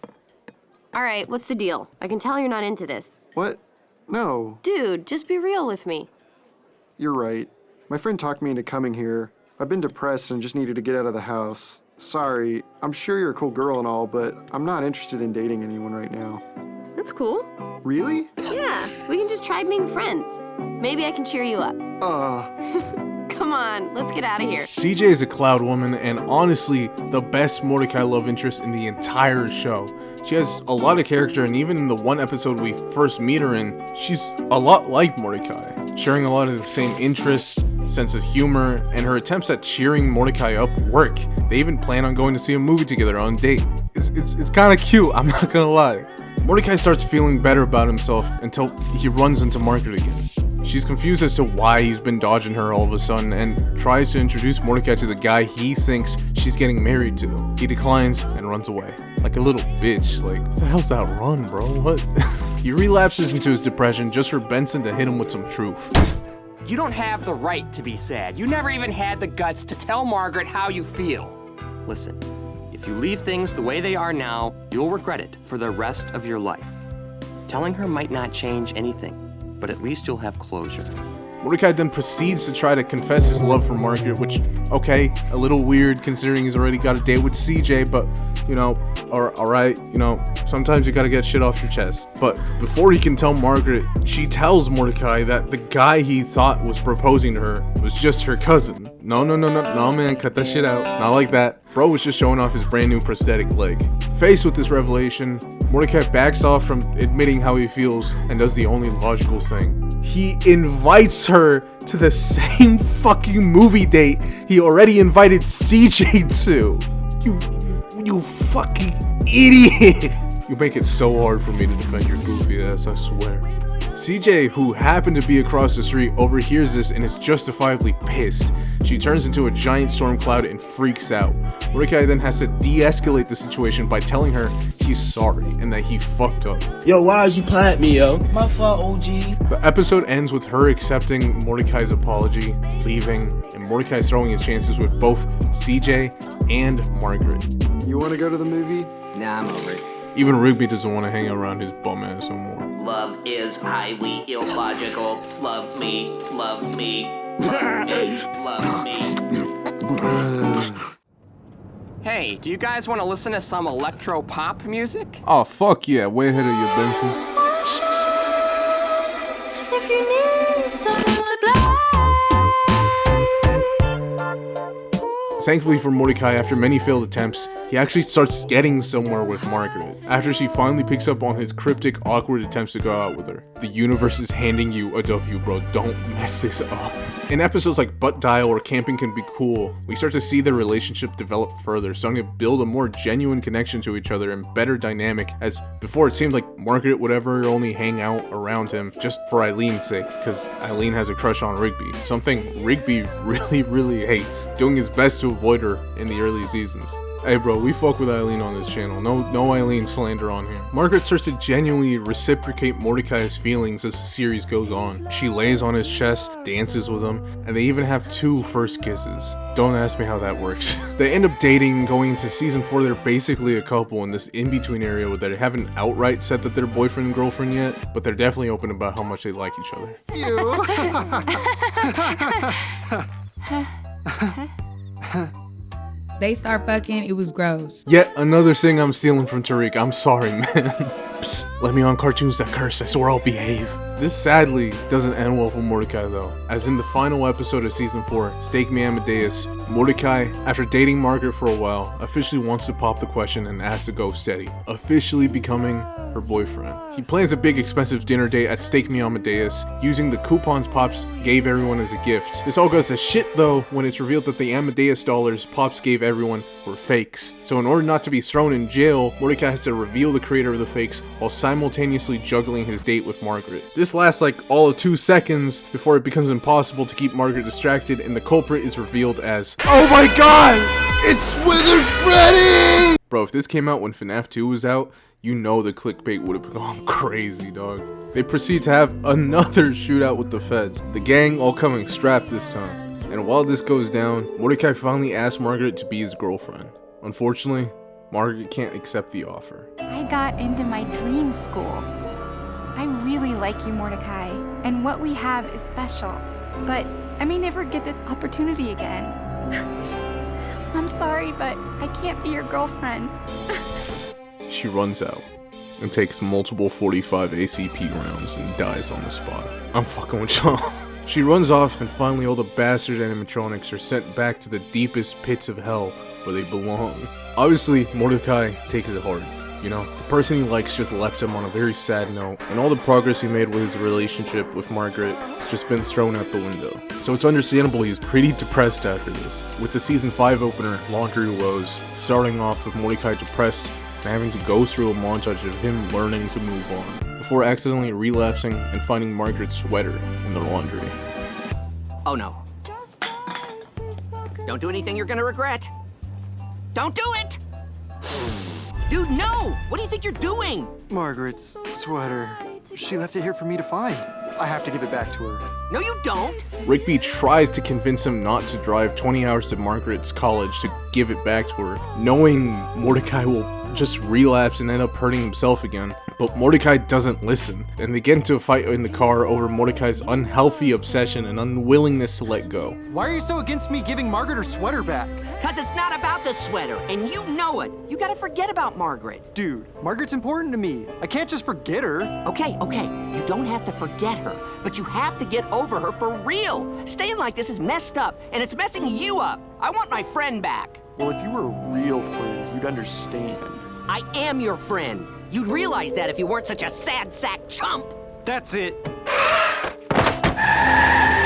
All right, what's the deal? I can tell you're not into this. What? No. Dude, just be real with me. You're right. My friend talked me into coming here. I've been depressed and just needed to get out of the house. Sorry, I'm sure you're a cool girl and all, but I'm not interested in dating anyone right now. That's cool. Really? Yeah, we can just try being friends. Maybe I can cheer you up. Come on, let's get out of here. CJ is a cloud woman and honestly the best Mordecai love interest in the entire show. She has a lot of character, and even in the one episode we first meet her in, she's a lot like Mordecai, sharing a lot of the same interests, sense of humor, and her attempts at cheering Mordecai up work. They even plan on going to see a movie together on a date. It's kind of cute, I'm not gonna lie. Mordecai starts feeling better about himself until he runs into Margaret again. She's confused as to why he's been dodging her all of a sudden and tries to introduce Mordecai to the guy he thinks she's getting married to. He declines and runs away. Like a little bitch. Like, what the hell's that run, bro? What? He relapses into his depression just for Benson to hit him with some truth. You don't have the right to be sad. You never even had the guts to tell Margaret how you feel. Listen, if you leave things the way they are now, you'll regret it for the rest of your life. Telling her might not change anything, but at least you'll have closure. Mordecai then proceeds to try to confess his love for Margaret, which, okay, a little weird considering he's already got a date with CJ, but, you know, alright, you know, sometimes you gotta get shit off your chest. But before he can tell Margaret, she tells Mordecai that the guy he thought was proposing to her was just her cousin. No, man, cut that shit out. Not like that. Bro was just showing off his brand new prosthetic leg. Faced with this revelation, Mordecai backs off from admitting how he feels and does the only logical thing. He invites her to the same fucking movie date he already invited CJ to. You fucking idiot. You make it so hard for me to defend your goofy ass, I swear. CJ, who happened to be across the street, overhears this and is justifiably pissed. She turns into a giant storm cloud and freaks out. Mordecai then has to de-escalate the situation by telling her he's sorry and that he fucked up. Yo, why'd you plant me, yo? My fault, OG. The episode ends with her accepting Mordecai's apology, leaving, and Mordecai throwing his chances with both CJ and Margaret. You want to go to the movie? Nah, I'm over it. Even Rigby doesn't want to hang around his bum ass no more. Love is highly illogical. Love me, love me, love me, love me. Hey, do you guys want to listen to some electro-pop music? Oh, fuck yeah, way ahead of you, Benson. If you need some supply. Thankfully for Mordecai, after many failed attempts, he actually starts getting somewhere with Margaret, after she finally picks up on his cryptic, awkward attempts to go out with her. The universe is handing you a W, bro. Don't mess this up. In episodes like Butt Dial or Camping Can Be Cool, we start to see their relationship develop further, starting to build a more genuine connection to each other and better dynamic, as before it seemed like Margaret would ever only hang out around him just for Eileen's sake, because Eileen has a crush on Rigby, something Rigby really hates, doing his best to avoid her in the early seasons. Hey bro, we fuck with Eileen on this channel. No Eileen slander on here. Margaret starts to genuinely reciprocate Mordecai's feelings as the series goes on. She lays on his chest, dances with him, and they even have 2 first kisses. Don't ask me how that works. They end up dating, going into season 4. They're basically a couple in this in-between area where they haven't outright said that they're boyfriend and girlfriend yet, but they're definitely open about how much they like each other. They start fucking, it was gross. Yet another thing I'm stealing from Tariq. I'm sorry, man. Psst, let me on cartoons that curse. I swear I'll behave. This sadly doesn't end well for Mordecai though, as in the final episode of season 4, Stake Me Amadeus, Mordecai, after dating Margaret for a while, officially wants to pop the question and asks to go steady, officially becoming her boyfriend. He plans a big expensive dinner date at Stake Me Amadeus, using the coupons Pops gave everyone as a gift. This all goes to shit though when it's revealed that the Amadeus dollars Pops gave everyone were fakes. So in order not to be thrown in jail, Mordecai has to reveal the creator of the fakes while simultaneously juggling his date with Margaret. This lasts like all of 2 seconds before it becomes impossible to keep Margaret distracted, and the culprit is revealed as, oh my god, it's Withered Freddy! Bro, if this came out when FNAF 2 was out, you know the clickbait would have gone crazy, dog. They proceed to have another shootout with the feds, the gang all coming strapped this time. And while this goes down, Mordecai finally asks Margaret to be his girlfriend. Unfortunately, Margaret can't accept the offer. I got into my dream school. I really like you, Mordecai, and what we have is special. But I may never get this opportunity again. I'm sorry, but I can't be your girlfriend. She runs out and takes multiple 45 ACP rounds and dies on the spot. I'm fucking with y'all. She runs off and finally all the bastard animatronics are sent back to the deepest pits of hell where they belong. Obviously, Mordecai takes it hard. You know, the person he likes just left him on a very sad note, and all the progress he made with his relationship with Margaret has just been thrown out the window. So it's understandable he's pretty depressed after this. With the season 5 opener, Laundry Woes, starting off with Mordecai depressed and having to go through a montage of him learning to move on, before accidentally relapsing and finding Margaret's sweater in the laundry. Oh no. Don't do anything you're gonna regret. Don't do it! Dude, no! What do you think you're doing? Margaret's sweater. She left it here for me to find. I have to give it back to her. No, you don't! Rigby tries to convince him not to drive 20 hours to Margaret's college to give it back to her, knowing Mordecai will just relapse and end up hurting himself again. But Mordecai doesn't listen, and they get into a fight in the car over Mordecai's unhealthy obsession and unwillingness to let go. Why are you so against me giving Margaret her sweater back? Cause it's not about the sweater, and you know it. You gotta forget about Margaret. Dude, Margaret's important to me. I can't just forget her. Okay, you don't have to forget her, but you have to get over her for real. Staying like this is messed up, and it's messing you up. I want my friend back. Well, if you were a real friend, you'd understand. I am your friend. You'd realize that if you weren't such a sad sack chump. That's it.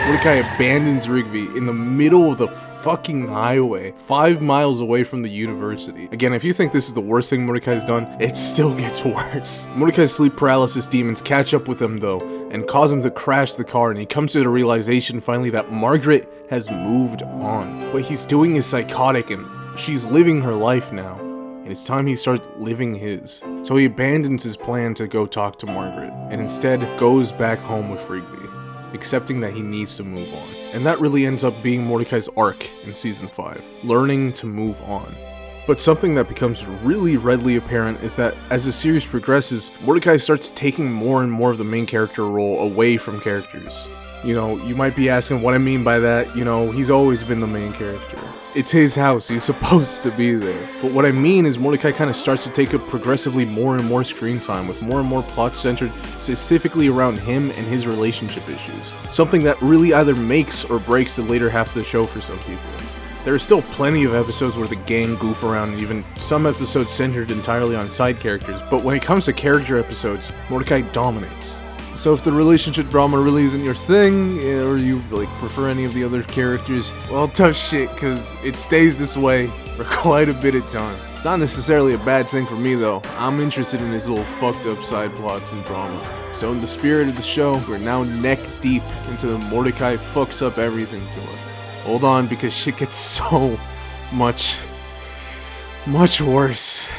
Mordecai abandons Rigby in the middle of the fucking highway, 5 miles away from the university. Again, if you think this is the worst thing Mordecai's done, it still gets worse. Mordecai's sleep paralysis demons catch up with him though, and cause him to crash the car, and he comes to the realization finally that Margaret has moved on. What he's doing is psychotic, and she's living her life now, and it's time he starts living his. So he abandons his plan to go talk to Margaret, and instead goes back home with Rigby, accepting that he needs to move on. And that really ends up being Mordecai's arc in season 5, learning to move on. But something that becomes really readily apparent is that as the series progresses, Mordecai starts taking more and more of the main character role away from characters. You know, you might be asking what I mean by that. You know, he's always been the main character. It's his house, he's supposed to be there. But what I mean is Mordecai kind of starts to take up progressively more and more screen time, with more and more plots centered specifically around him and his relationship issues. Something that really either makes or breaks the later half of the show for some people. There are still plenty of episodes where the gang goof around, and even some episodes centered entirely on side characters, but when it comes to character episodes, Mordecai dominates. So if the relationship drama really isn't your thing, or you like prefer any of the other characters, well, tough shit, cause it stays this way for quite a bit of time. It's not necessarily a bad thing for me though. I'm interested in his little fucked up side plots and drama. So in the spirit of the show, we're now neck deep into the Mordecai fucks up everything tour. Hold on, because shit gets so much worse.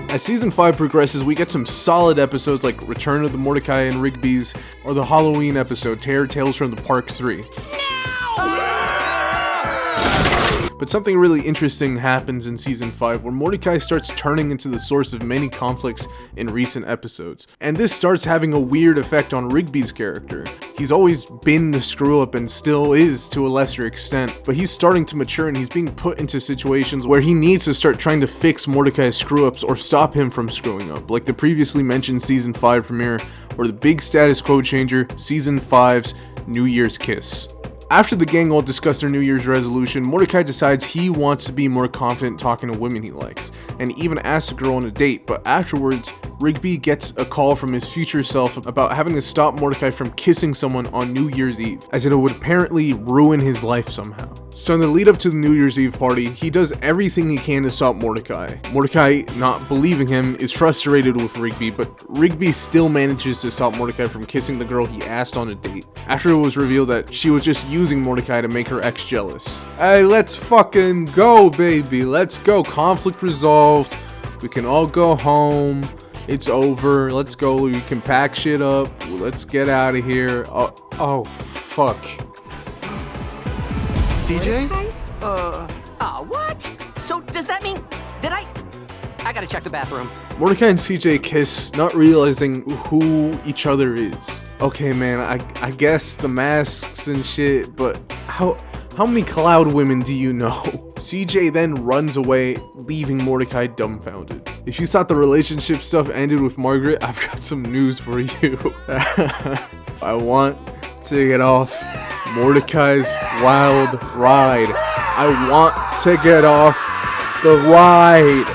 As season 5 progresses, we get some solid episodes like Return of the Mordecai and Rigby's, or the Halloween episode, Tales from the Park 3. But something really interesting happens in season 5 where Mordecai starts turning into the source of many conflicts in recent episodes. And this starts having a weird effect on Rigby's character. He's always been the screw up and still is to a lesser extent, but he's starting to mature and he's being put into situations where he needs to start trying to fix Mordecai's screw ups or stop him from screwing up, like the previously mentioned season 5 premiere, or the big status quo changer, season 5's New Year's Kiss. After the gang all discuss their New Year's resolution, Mordecai decides he wants to be more confident talking to women he likes, and even asks a girl on a date, but afterwards, Rigby gets a call from his future self about having to stop Mordecai from kissing someone on New Year's Eve, as it would apparently ruin his life somehow. So in the lead up to the New Year's Eve party, he does everything he can to stop Mordecai. Mordecai, not believing him, is frustrated with Rigby, but Rigby still manages to stop Mordecai from kissing the girl he asked on a date, after it was revealed that she was just using Mordecai to make her ex jealous. Hey, let's fucking go, baby. Let's go. Conflict resolved. We can all go home. It's over. Let's go. We can pack shit up. Let's get out of here. Oh, fuck. CJ? What? So does that mean that I gotta check the bathroom. Mordecai and CJ kiss, not realizing who each other is. Okay, man, I guess the masks and shit, but how many cloud women do you know? CJ then runs away, leaving Mordecai dumbfounded. If you thought the relationship stuff ended with Margaret, I've got some news for you. I want to get off Mordecai's wild ride. I want to get off the ride.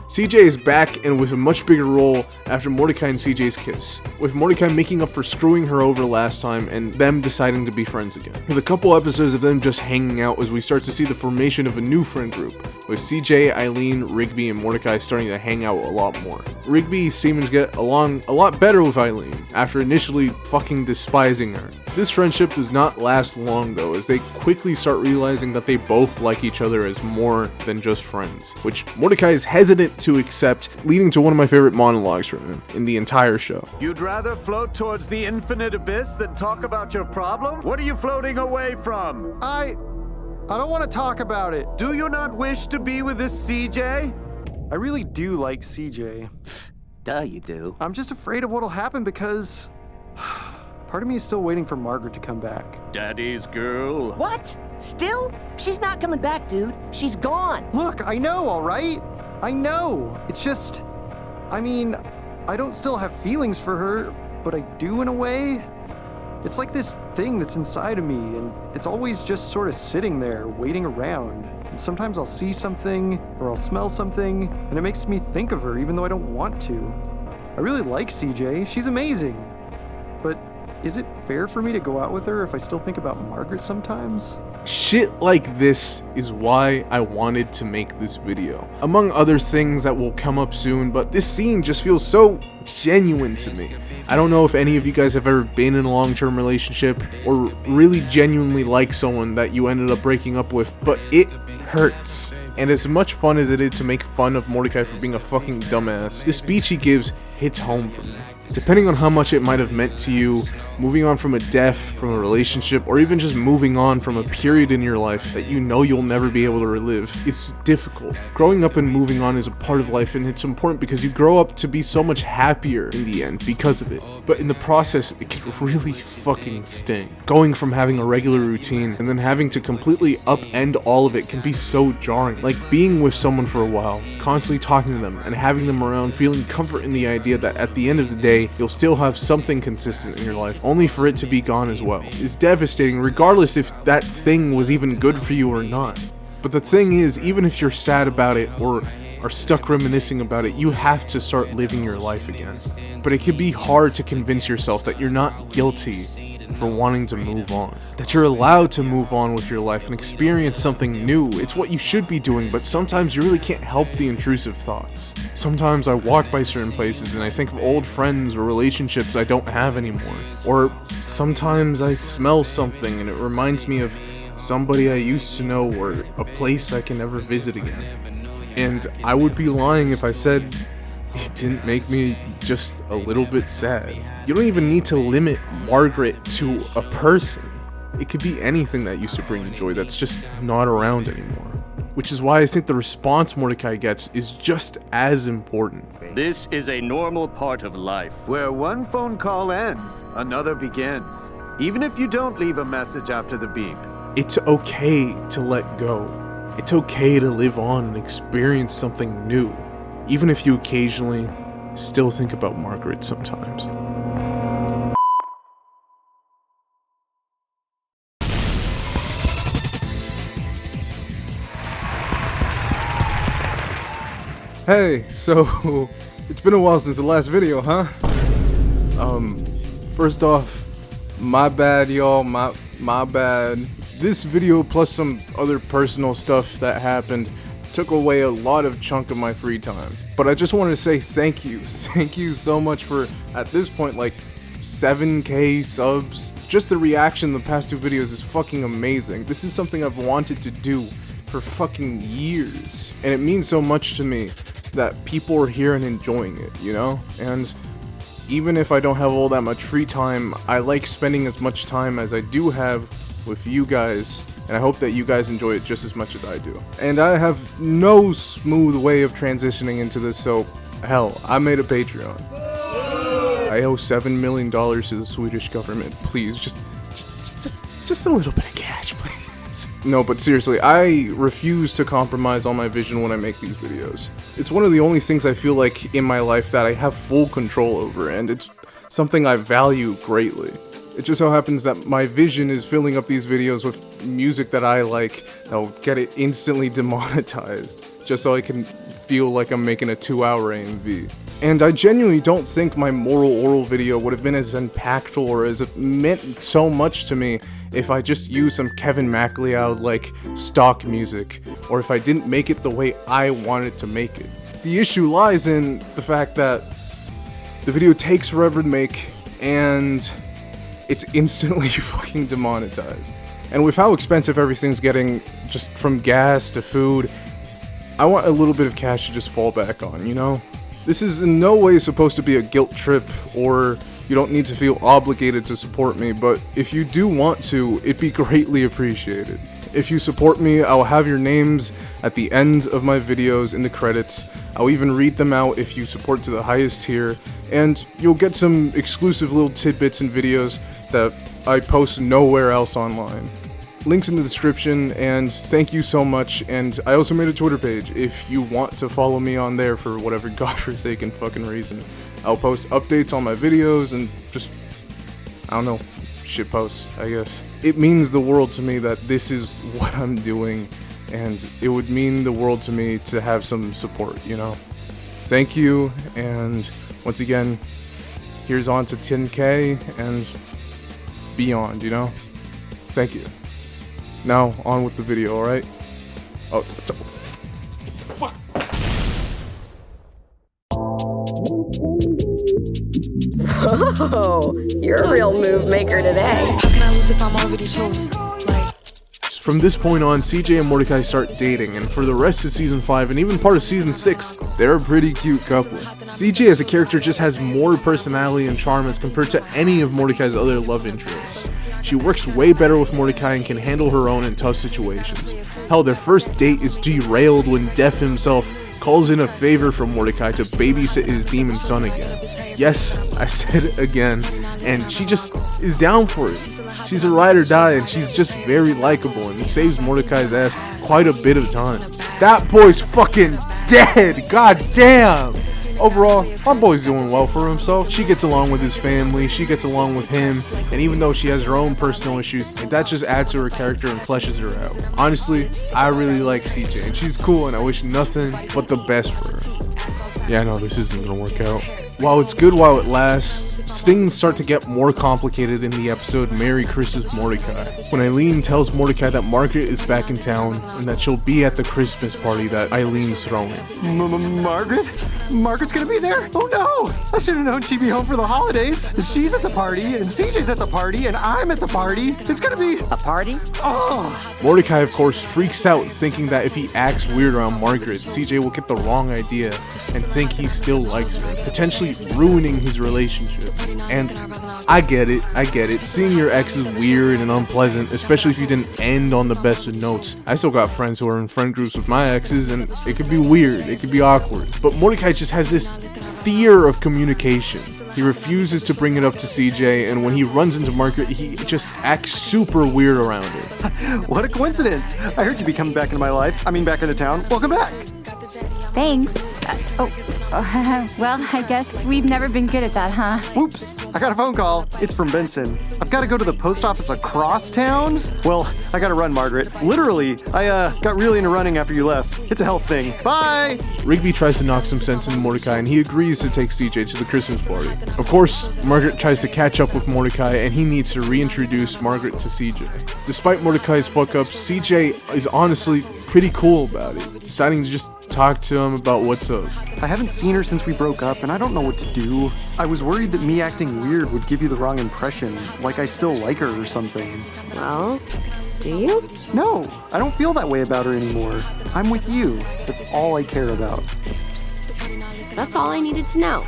CJ is back and with a much bigger role after Mordecai and CJ's kiss, with Mordecai making up for screwing her over last time and them deciding to be friends again. With a couple episodes of them just hanging out as we start to see the formation of a new friend group, with CJ, Eileen, Rigby, and Mordecai starting to hang out a lot more. Rigby seeming to get along a lot better with Eileen, after initially fucking despising her. This friendship does not last long though, as they quickly start realizing that they both like each other as more than just friends, which Mordecai is hesitant to accept, leading to one of my favorite monologues from him in the entire show. You'd rather float towards the infinite abyss than talk about your problem? What are you floating away from? I don't want to talk about it. Do you not wish to be with this CJ? I really do like CJ. Duh, you do. I'm just afraid of what'll happen because part of me is still waiting for Margaret to come back. Daddy's girl. What? Still? She's not coming back, dude. She's gone. Look, I know, all right? I know. It's just, I mean, I don't still have feelings for her, but I do in a way. It's like this thing that's inside of me, and it's always just sort of sitting there, waiting around. And sometimes I'll see something, or I'll smell something, and it makes me think of her, even though I don't want to. I really like CJ. She's amazing. But is it fair for me to go out with her if I still think about Margaret sometimes? Shit like this is why I wanted to make this video. Among other things that will come up soon, but this scene just feels so genuine to me. I don't know if any of you guys have ever been in a long-term relationship or really genuinely like someone that you ended up breaking up with, but it hurts. And as much fun as it is to make fun of Mordecai for being a fucking dumbass, the speech he gives hits home for me. Depending on how much it might have meant to you, moving on from a death, from a relationship, or even just moving on from a period in your life that you know you'll never be able to relive is difficult. Growing up and moving on is a part of life, and it's important because you grow up to be so much happier in the end because of it. But in the process, it can really fucking sting. Going from having a regular routine and then having to completely upend all of it can be so jarring. Like being with someone for a while, constantly talking to them, and having them around, feeling comfort in the idea that at the end of the day, you'll still have something consistent in your life, only for it to be gone as well, is devastating regardless if that thing was even good for you or not. But the thing is, even if you're sad about it or are stuck reminiscing about it, you have to start living your life again. But it can be hard to convince yourself that you're not guilty for wanting to move on, that you're allowed to move on with your life and experience something new. It's what you should be doing, but sometimes you really can't help the intrusive thoughts. Sometimes I walk by certain places and I think of old friends or relationships I don't have anymore. Or sometimes I smell something and it reminds me of somebody I used to know or a place I can never visit again. And I would be lying if I said it didn't make me just a little bit sad. You don't even need to limit Margaret to a person. It could be anything that used to bring you joy that's just not around anymore. Which is why I think the response Mordecai gets is just as important. This is a normal part of life. Where one phone call ends, another begins. Even if you don't leave a message after the beep. It's okay to let go. It's okay to live on and experience something new. Even if you occasionally still think about Margaret sometimes. Hey, so It's been a while since the last video, huh? First off, my bad, y'all, my bad. This video plus some other personal stuff that happened took away a lot of chunk of my free time. But I just wanted to say thank you. Thank you so much for, at this point, like 7K subs. Just the reaction the past 2 videos is fucking amazing. This is something I've wanted to do for fucking years. And it means so much to me that people are here and enjoying it, you know? And even if I don't have all that much free time, I like spending as much time as I do have with you guys, and I hope that you guys enjoy it just as much as I do. And I have no smooth way of transitioning into this, so hell, I made a Patreon. I owe $7 million to the Swedish government. Please, just a little bit of cash, please. No, but seriously, I refuse to compromise on my vision when I make these videos. It's one of the only things I feel like in my life that I have full control over, and it's something I value greatly. It just so happens that my vision is filling up these videos with music that I like that'll get it instantly demonetized, just so I can feel like I'm making a 2-hour AMV. And I genuinely don't think my moral oral video would have been as impactful or as it meant so much to me if I just used some Kevin MacLeod like stock music, or if I didn't make it the way I wanted to make it. The issue lies in the fact that the video takes forever to make, and it's instantly fucking demonetized. And with how expensive everything's getting, just from gas to food, I want a little bit of cash to just fall back on, you know? This is in no way supposed to be a guilt trip, or you don't need to feel obligated to support me, but if you do want to, it'd be greatly appreciated. If you support me, I'll have your names at the end of my videos in the credits. I'll even read them out if you support to the highest tier, and you'll get some exclusive little tidbits and videos that I post nowhere else online. Links in the description, and thank you so much. And I also made a Twitter page if you want to follow me on there for whatever godforsaken fucking reason. I'll post updates on my videos and just, I don't know, shit posts, I guess. It means the world to me that this is what I'm doing, and it would mean the world to me to have some support, you know? Thank you, and once again, here's on to 10K and beyond, you know? Thank you. Now, on with the video, alright? Oh, fuck! Oh, you're a real move maker today. How can I lose if I'm already chose? From this point on, CJ and MORDECAI start dating, and for the rest of Season 5 and even part of Season 6, they're a pretty cute couple. CJ as a character just has more personality and charm as compared to any of MORDECAI's other love interests. She works way better with MORDECAI and can handle her own in tough situations. Hell, their first date is derailed when Def himself calls in a favor from MORDECAI to babysit his demon son again. Yes, I said it again, and she just is down for it. She's a ride or die, and she's just very likable and saves MORDECAI's ass quite a bit of times. That boy's fucking dead, god damn! Overall, my boy's doing well for himself. She gets along with his family, she gets along with him, and even though she has her own personal issues, that just adds to her character and fleshes her out. Honestly, I really like CJ, and she's cool, and I wish nothing but the best for her. Yeah, no, this isn't gonna work out. While it's good while it lasts, things start to get more complicated in the episode Merry Christmas MORDECAI, when Eileen tells MORDECAI that Margaret is back in town and that she'll be at the Christmas party that Eileen's throwing. Margaret? Margaret's gonna be there? Oh no! I should have known she'd be home for the holidays. If she's at the party, and CJ's at the party, and I'm at the party, it's gonna be... A party? Oh! MORDECAI, of course, freaks out thinking that if he acts weird around Margaret, CJ will get the wrong idea and think he still likes her, potentially ruining his relationship. And I get it. Seeing your ex is weird and unpleasant, especially if you didn't end on the best of notes. I still got friends who are in friend groups with my exes, and it could be weird, it could be awkward. But MORDECAI just has this fear of communication. He refuses to bring it up to CJ, and when he runs into Margaret, he just acts super weird around it. What a coincidence! I heard you'd be coming back into my life. I mean, back into town. Welcome back! Thanks. Well, I guess we've never been good at that, huh? Whoops, I got a phone call. It's from Benson. I've got to go to the post office across town. Well, I got to run, Margaret. Literally, I got really into running after you left. It's a health thing. Bye! Rigby tries to knock some sense into Mordecai, and he agrees to take CJ to the Christmas party. Of course, Margaret tries to catch up with Mordecai, and he needs to reintroduce Margaret to CJ. Despite Mordecai's fuck-ups, CJ is honestly pretty cool about it, deciding to just talk to him about what's up. I haven't seen her since we broke up, and I don't know what to do. I was worried that me acting weird would give you the wrong impression, like I still like her or something. Well, do you? No, I don't feel that way about her anymore. I'm with you. That's all I care about. That's all I needed to know.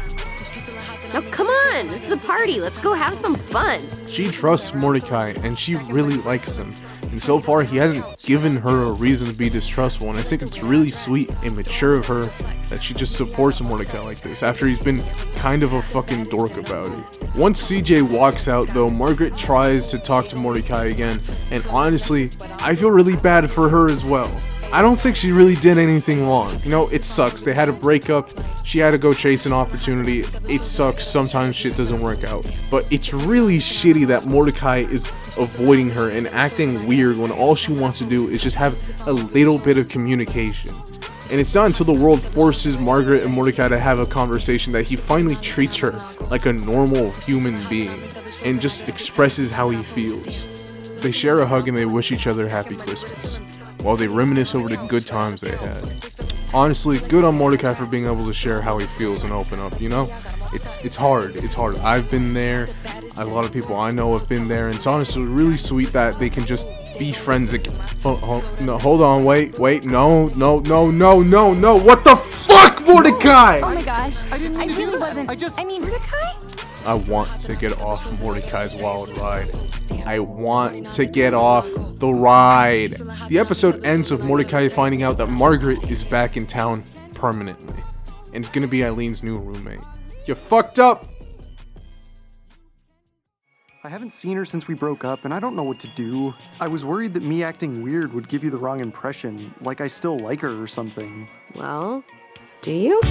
Now come on, this is a party. Let's go have some fun. She trusts Mordecai, and she really likes him. And so far, he hasn't given her a reason to be distrustful, and I think it's really sweet and mature of her that she just supports Mordecai like this, after he's been kind of a fucking dork about it. Once CJ walks out, though, Margaret tries to talk to Mordecai again, and honestly, I feel really bad for her as well. I don't think she really did anything wrong. You know, it sucks. They had a breakup. She had to go chase an opportunity. It sucks. Sometimes shit doesn't work out. But it's really shitty that Mordecai is avoiding her and acting weird when all she wants to do is just have a little bit of communication. And it's not until the world forces Margaret and Mordecai to have a conversation that he finally treats her like a normal human being and just expresses how he feels. They share a hug and they wish each other happy Christmas, while they reminisce over the good times they had. Honestly, good on Mordecai for being able to share how he feels and open up, you know? It's hard. I've been there. A lot of people I know have been there, and it's honestly really sweet that they can just be friends again. No, hold on, wait, no, what the fuck, Mordecai? Oh my gosh, I really wasn't, I mean, Mordecai? I want to get off Mordecai's wild ride. I want to get off the ride. The episode ends with Mordecai finding out that Margaret is back in town permanently and is gonna be Eileen's new roommate. You fucked up! I haven't seen her since we broke up, and I don't know what to do. I was worried that me acting weird would give you the wrong impression, like I still like her or something. Well, do you?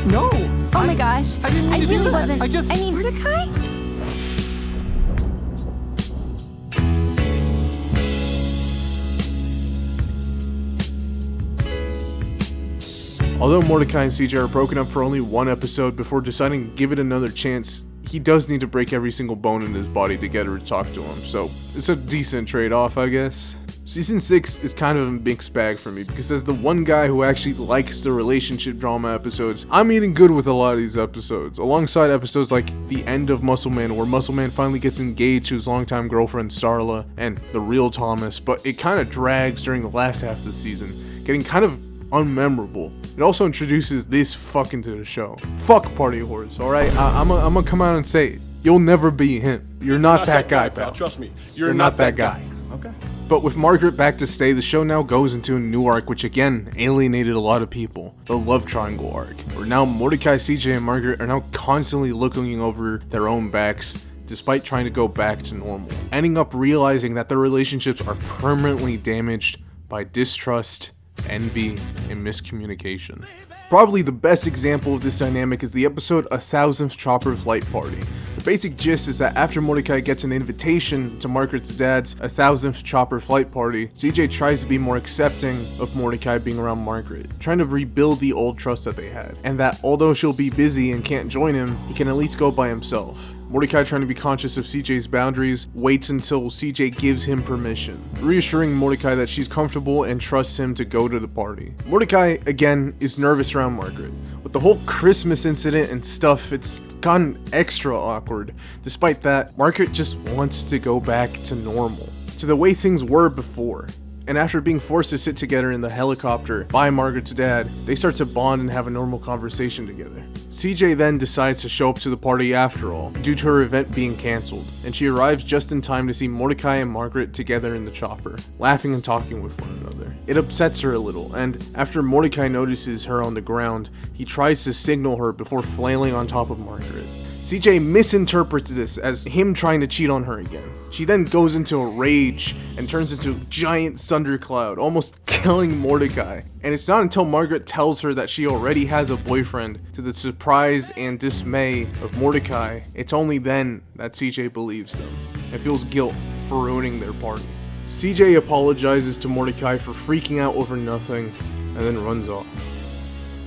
No! Oh my gosh, I really wasn't, I mean, Mordecai? Although Mordecai and CJ are broken up for only one episode before deciding to give it another chance, he does need to break every single bone in his body to get her to talk to him, so it's a decent trade-off, I guess. Season 6 is kind of a mixed bag for me, because as the one guy who actually likes the relationship drama episodes, I'm eating good with a lot of these episodes, alongside episodes like the end of Muscle Man, where Muscle Man finally gets engaged to his longtime girlfriend Starla, and the real Thomas, but it kind of drags during the last half of the season, getting kind of unmemorable. It also introduces this fuck into the show. Fuck Party Horse, alright? I'm gonna come out and say it. You'll never be him. You're not that guy, pal. Trust me, You're not that guy. Okay. But with Margaret back to stay, the show now goes into a new arc, which again alienated a lot of people. The love triangle arc, where now Mordecai, CJ, and Margaret are now constantly looking over their own backs, despite trying to go back to normal, ending up realizing that their relationships are permanently damaged by distrust, envy, and miscommunication. Probably the best example of this dynamic is the episode 1000th Chopper Flight Party. The basic gist is that after Mordecai gets an invitation to Margaret's dad's 1000th Chopper Flight Party, CJ tries to be more accepting of Mordecai being around Margaret, trying to rebuild the old trust that they had, and that although she'll be busy and can't join him, he can at least go by himself. Mordecai, trying to be conscious of CJ's boundaries, waits until CJ gives him permission, reassuring Mordecai that she's comfortable and trusts him to go to the party. Mordecai, again, is nervous around Margaret. With the whole Christmas incident and stuff, it's gotten extra awkward. Despite that, Margaret just wants to go back to normal, to the way things were before. And after being forced to sit together in the helicopter by Margaret's dad, they start to bond and have a normal conversation together. CJ then decides to show up to the party after all, due to her event being cancelled, and she arrives just in time to see Mordecai and Margaret together in the chopper, laughing and talking with one another. It upsets her a little, and after Mordecai notices her on the ground, he tries to signal her before flailing on top of Margaret. CJ misinterprets this as him trying to cheat on her again. She then goes into a rage and turns into a giant thundercloud, almost killing Mordecai. And it's not until Margaret tells her that she already has a boyfriend, to the surprise and dismay of Mordecai, it's only then that CJ believes them and feels guilt for ruining their party. CJ apologizes to Mordecai for freaking out over nothing and then runs off.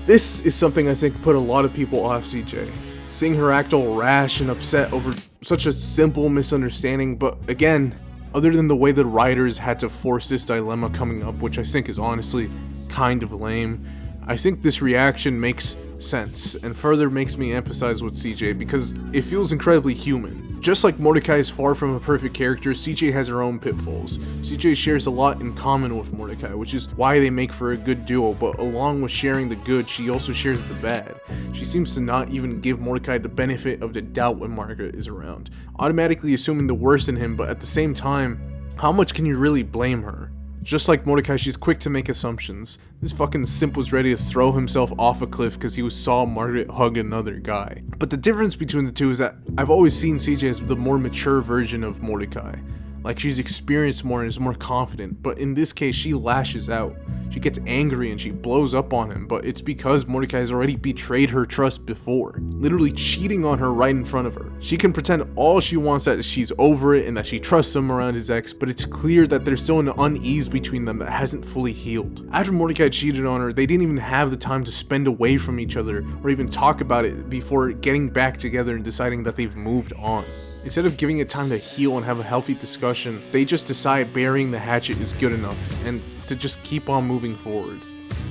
This is something I think put a lot of people off CJ. Seeing her act all rash and upset over such a simple misunderstanding, but again, other than the way the writers had to force this dilemma coming up, which I think is honestly kind of lame, I think this reaction makes sense and further makes me empathize with CJ because it feels incredibly human. Just like Mordecai is far from a perfect character, CJ has her own pitfalls. CJ shares a lot in common with Mordecai, which is why they make for a good duo, but along with sharing the good, she also shares the bad. She seems to not even give Mordecai the benefit of the doubt when Margaret is around, automatically assuming the worst in him, but at the same time, how much can you really blame her? Just like Mordecai, she's quick to make assumptions. This fucking simp was ready to throw himself off a cliff because he saw Margaret hug another guy. But the difference between the two is that I've always seen CJ as the more mature version of Mordecai. Like, she's experienced more and is more confident, but in this case she lashes out. She gets angry and she blows up on him, but it's because Mordecai has already betrayed her trust before, literally cheating on her right in front of her. She can pretend all she wants that she's over it and that she trusts him around his ex, but it's clear that there's still an unease between them that hasn't fully healed. After Mordecai cheated on her, they didn't even have the time to spend away from each other or even talk about it before getting back together and deciding that they've moved on. Instead of giving it time to heal and have a healthy discussion, they just decide burying the hatchet is good enough and to just keep on moving forward.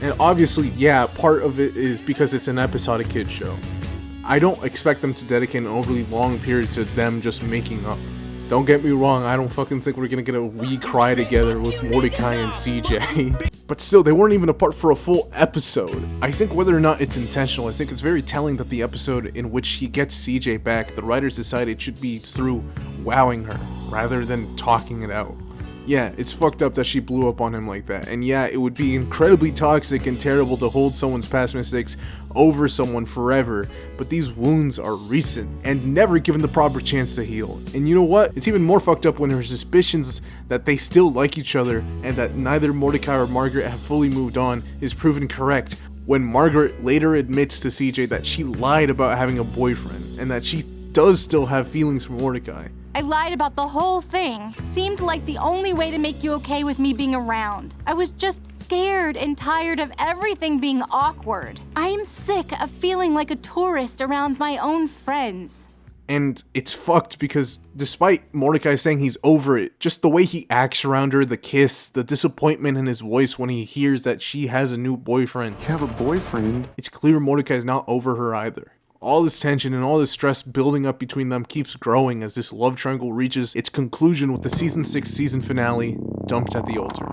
And obviously, yeah, part of it is because it's an episodic kids show. I don't expect them to dedicate an overly long period to them just making up. Don't get me wrong, I don't fucking think we're gonna get a we cry together with Mordecai and CJ. But still, they weren't even apart for a full episode. I think whether or not it's intentional, I think it's very telling that the episode in which he gets CJ back, the writers decided it should be through wowing her, rather than talking it out. Yeah, it's fucked up that she blew up on him like that, and yeah, it would be incredibly toxic and terrible to hold someone's past mistakes over someone forever, but these wounds are recent and never given the proper chance to heal. And you know what? It's even more fucked up when her suspicions that they still like each other and that neither Mordecai or Margaret have fully moved on is proven correct when Margaret later admits to CJ that she lied about having a boyfriend and that she does still have feelings for Mordecai. I lied about the whole thing. Seemed like the only way to make you okay with me being around. I was just scared and tired of everything being awkward. I am sick of feeling like a tourist around my own friends. And it's fucked because despite Mordecai saying he's over it, just the way he acts around her, the kiss, the disappointment in his voice when he hears that she has a new boyfriend. You have a boyfriend? It's clear Mordecai's not over her either. All this tension and all this stress building up between them keeps growing as this love triangle reaches its conclusion with the season 6 season finale, Dumped at the Altar.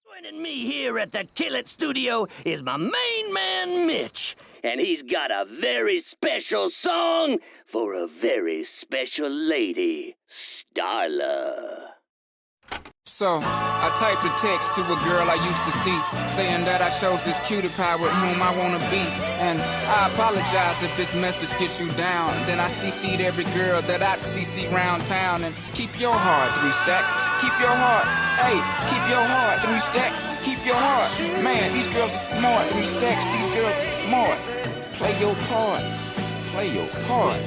Joining me here at the Kill It studio is my main man, Mitch. And he's got a very special song for a very special lady, Starla. So, I typed a text to a girl I used to see, saying that I chose this cutie pie with whom I wanna be. And I apologize if this message gets you down. Then I CC'd every girl that I'd CC round town. And keep your heart, 3 stacks, keep your heart. Hey, keep your heart, 3 stacks, keep your heart. Man, these girls are smart, 3 stacks, these girls are smart. Play your part. Play your part.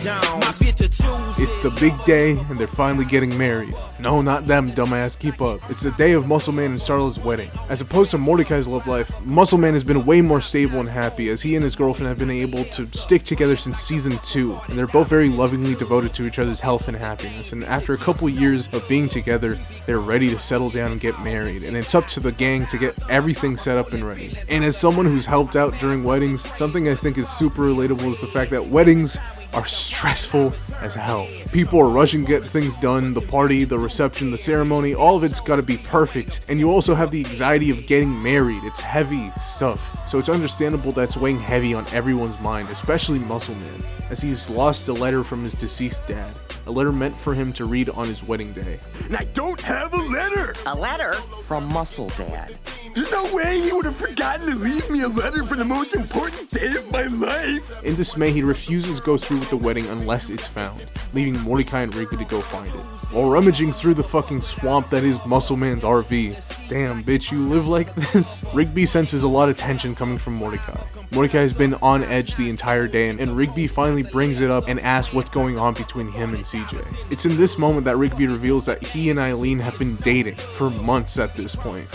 It's the big day and they're finally getting married. No, not them, dumbass, keep up. It's the day of Muscle Man and Starla's wedding. As opposed to Mordecai's love life, Muscle Man has been way more stable and happy as he and his girlfriend have been able to stick together since season 2, and they're both very lovingly devoted to each other's health and happiness. And after a couple years of being together, they're ready to settle down and get married, and it's up to the gang to get everything set up and ready. And as someone who's helped out during weddings, something I think is super relatable is the fact that weddings are stressful as hell. People are rushing to get things done, the party, the reception, the ceremony, all of it's gotta be perfect. And you also have the anxiety of getting married. It's heavy stuff. So it's understandable that's weighing heavy on everyone's mind, especially Muscle Man, as he's lost a letter from his deceased dad. A letter meant for him to read on his wedding day. And I don't have a letter! A letter? From Muscle Dad. There's no way he would have forgotten to leave me a letter for the most important day of my life. In dismay, he refuses to go through with the wedding unless it's found, leaving Mordecai and Rigby to go find it. While rummaging through the fucking swamp that is Muscle Man's RV. Damn, bitch, you live like this? Rigby senses a lot of tension coming from Mordecai. Mordecai has been on edge the entire day, and Rigby finally brings it up and asks what's going on between him and CJ. It's in this moment that Rigby reveals that he and Eileen have been dating for months at this point.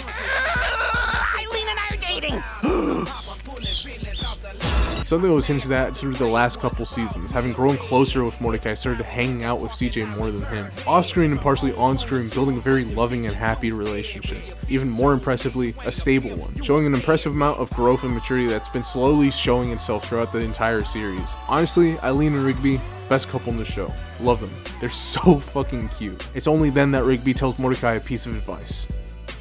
Eileen and I are dating! Something that was hinted at through the last couple seasons, having grown closer with Mordecai, started hanging out with CJ more than him. Off-screen and partially on-screen, building a very loving and happy relationship. Even more impressively, a stable one, showing an impressive amount of growth and maturity that's been slowly showing itself throughout the entire series. Honestly, Eileen and Rigby, best couple in the show. Love them. They're so fucking cute. It's only then that Rigby tells Mordecai a piece of advice.